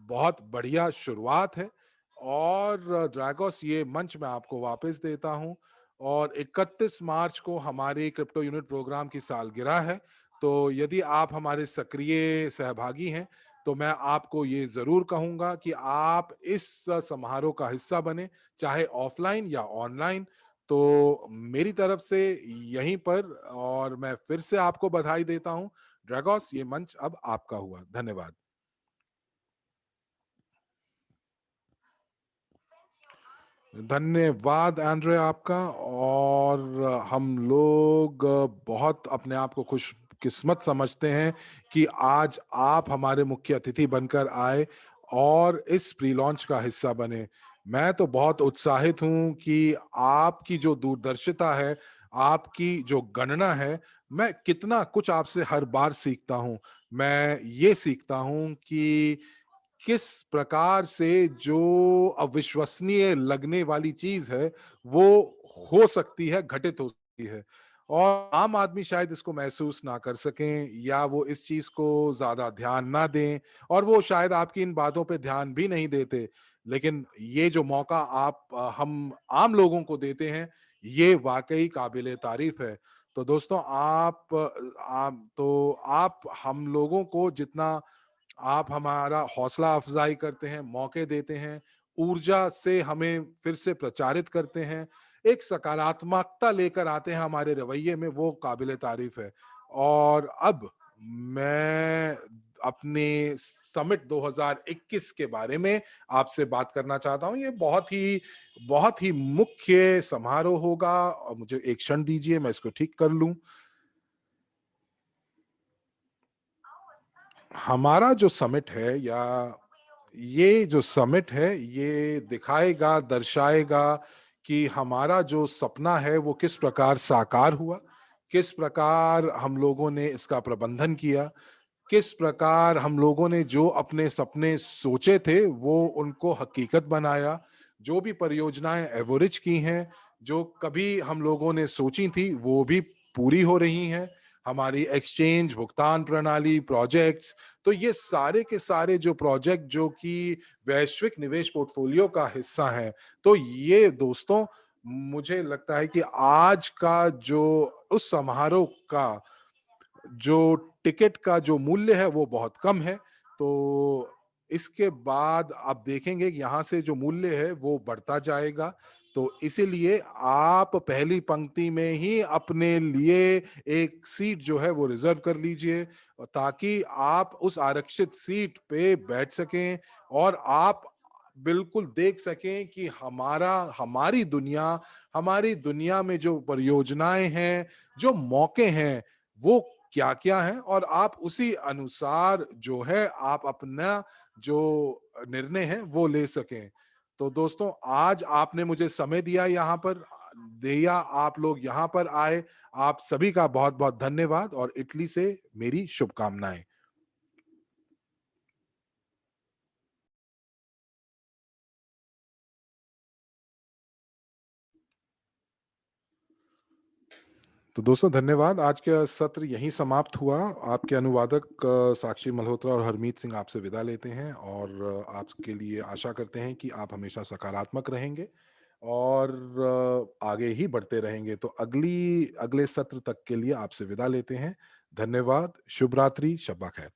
बहुत बढ़िया शुरुआत है। और ड्रैगोस, ये मंच मैं आपको वापस देता हूं। और 31 मार्च को हमारे क्रिप्टो यूनिट प्रोग्राम की सालगिरह है। तो यदि आप हमारे सक्रिय सहभागी हैं, तो मैं आपको ये जरूर कहूंगा कि आप इस समारोह का हिस्सा बने, चाहे ऑफलाइन या ऑनलाइन। तो मेरी तरफ से यहीं पर, और मैं फिर से आपको बधाई देता हूं। ड्रैगोस, ये मंच अब आपका हुआ। धन्यवाद। धन्यवाद एंड्रे आपका। और हम लोग बहुत अपने आप को खुश किस्मत समझते हैं कि आज आप हमारे मुख्य अतिथि बनकर आए और इस प्री लॉन्च का हिस्सा बने। मैं तो बहुत उत्साहित हूं कि आपकी जो दूरदर्शिता है, आपकी जो गणना है, मैं कितना कुछ आपसे हर बार सीखता हूं। मैं ये सीखता हूं कि किस प्रकार से जो अविश्वसनीय लगने वाली चीज है, वो हो सकती है, घटित हो सकती है। और आम आदमी शायद इसको महसूस ना कर सकें, या वो इस चीज को ज्यादा ध्यान ना दें, और वो शायद आपकी इन बातों पे ध्यान भी नहीं देते। लेकिन ये जो मौका आप हम आम लोगों को देते हैं, ये वाकई काबिले तारीफ है। तो दोस्तों, आप हम लोगों को जितना आप हमारा हौसला अफजाई करते हैं, मौके देते हैं, ऊर्जा से हमें फिर से प्रचारित करते हैं, एक सकारात्मकता लेकर आते हैं हमारे रवैये में, वो काबिले तारीफ है। और अब मैं अपने समिट 2021 के बारे में आपसे बात करना चाहता हूं। ये बहुत ही मुख्य समारोह होगा। और मुझे एक क्षण दीजिए, मैं इसको ठीक कर लूं। हमारा जो समिट है, या ये जो समिट है, ये दिखाएगा, दर्शाएगा कि हमारा जो सपना है वो किस प्रकार साकार हुआ, किस प्रकार हम लोगों ने इसका प्रबंधन किया, किस प्रकार हम लोगों ने जो अपने सपने सोचे थे वो उनको हकीकत बनाया। जो भी परियोजनाएं एवरेज की हैं, जो कभी हम लोगों ने सोची थी, वो भी पूरी हो रही हैं। हमारी एक्सचेंज, भुगतान प्रणाली, प्रोजेक्ट्स, तो ये सारे के सारे जो प्रोजेक्ट जो कि वैश्विक निवेश पोर्टफोलियो का हिस्सा हैं, तो ये दोस्तों, मुझे लगता है कि आज का जो उस समारोह का जो टिकट का जो मूल्य है वो बहुत कम है। तो इसके बाद आप देखेंगे कि यहाँ से जो मूल्य है वो बढ़ता जाएगा। तो इसीलिए आप पहली पंक्ति में ही अपने लिए एक सीट जो है वो रिजर्व कर लीजिए, ताकि आप उस आरक्षित सीट पे बैठ सकें और आप बिल्कुल देख सकें कि हमारी दुनिया में जो परियोजनाएं हैं, जो मौके हैं, वो क्या क्या है, और आप उसी अनुसार जो है आप अपना जो निर्णय है वो ले सकें। तो दोस्तों, आज आपने मुझे समय दिया, यहाँ पर दिया, आप लोग यहाँ पर आए, आप सभी का बहुत बहुत धन्यवाद, और इटली से मेरी शुभकामनाएं। तो दोस्तों धन्यवाद। आज का सत्र यहीं समाप्त हुआ। आपके अनुवादक साक्षी मल्होत्रा और हरमीत सिंह आपसे विदा लेते हैं और आपके लिए आशा करते हैं कि आप हमेशा सकारात्मक रहेंगे और आगे ही बढ़ते रहेंगे। तो अगले सत्र तक के लिए आपसे विदा लेते हैं। धन्यवाद, शुभ रात्रि, शब्बा खैर।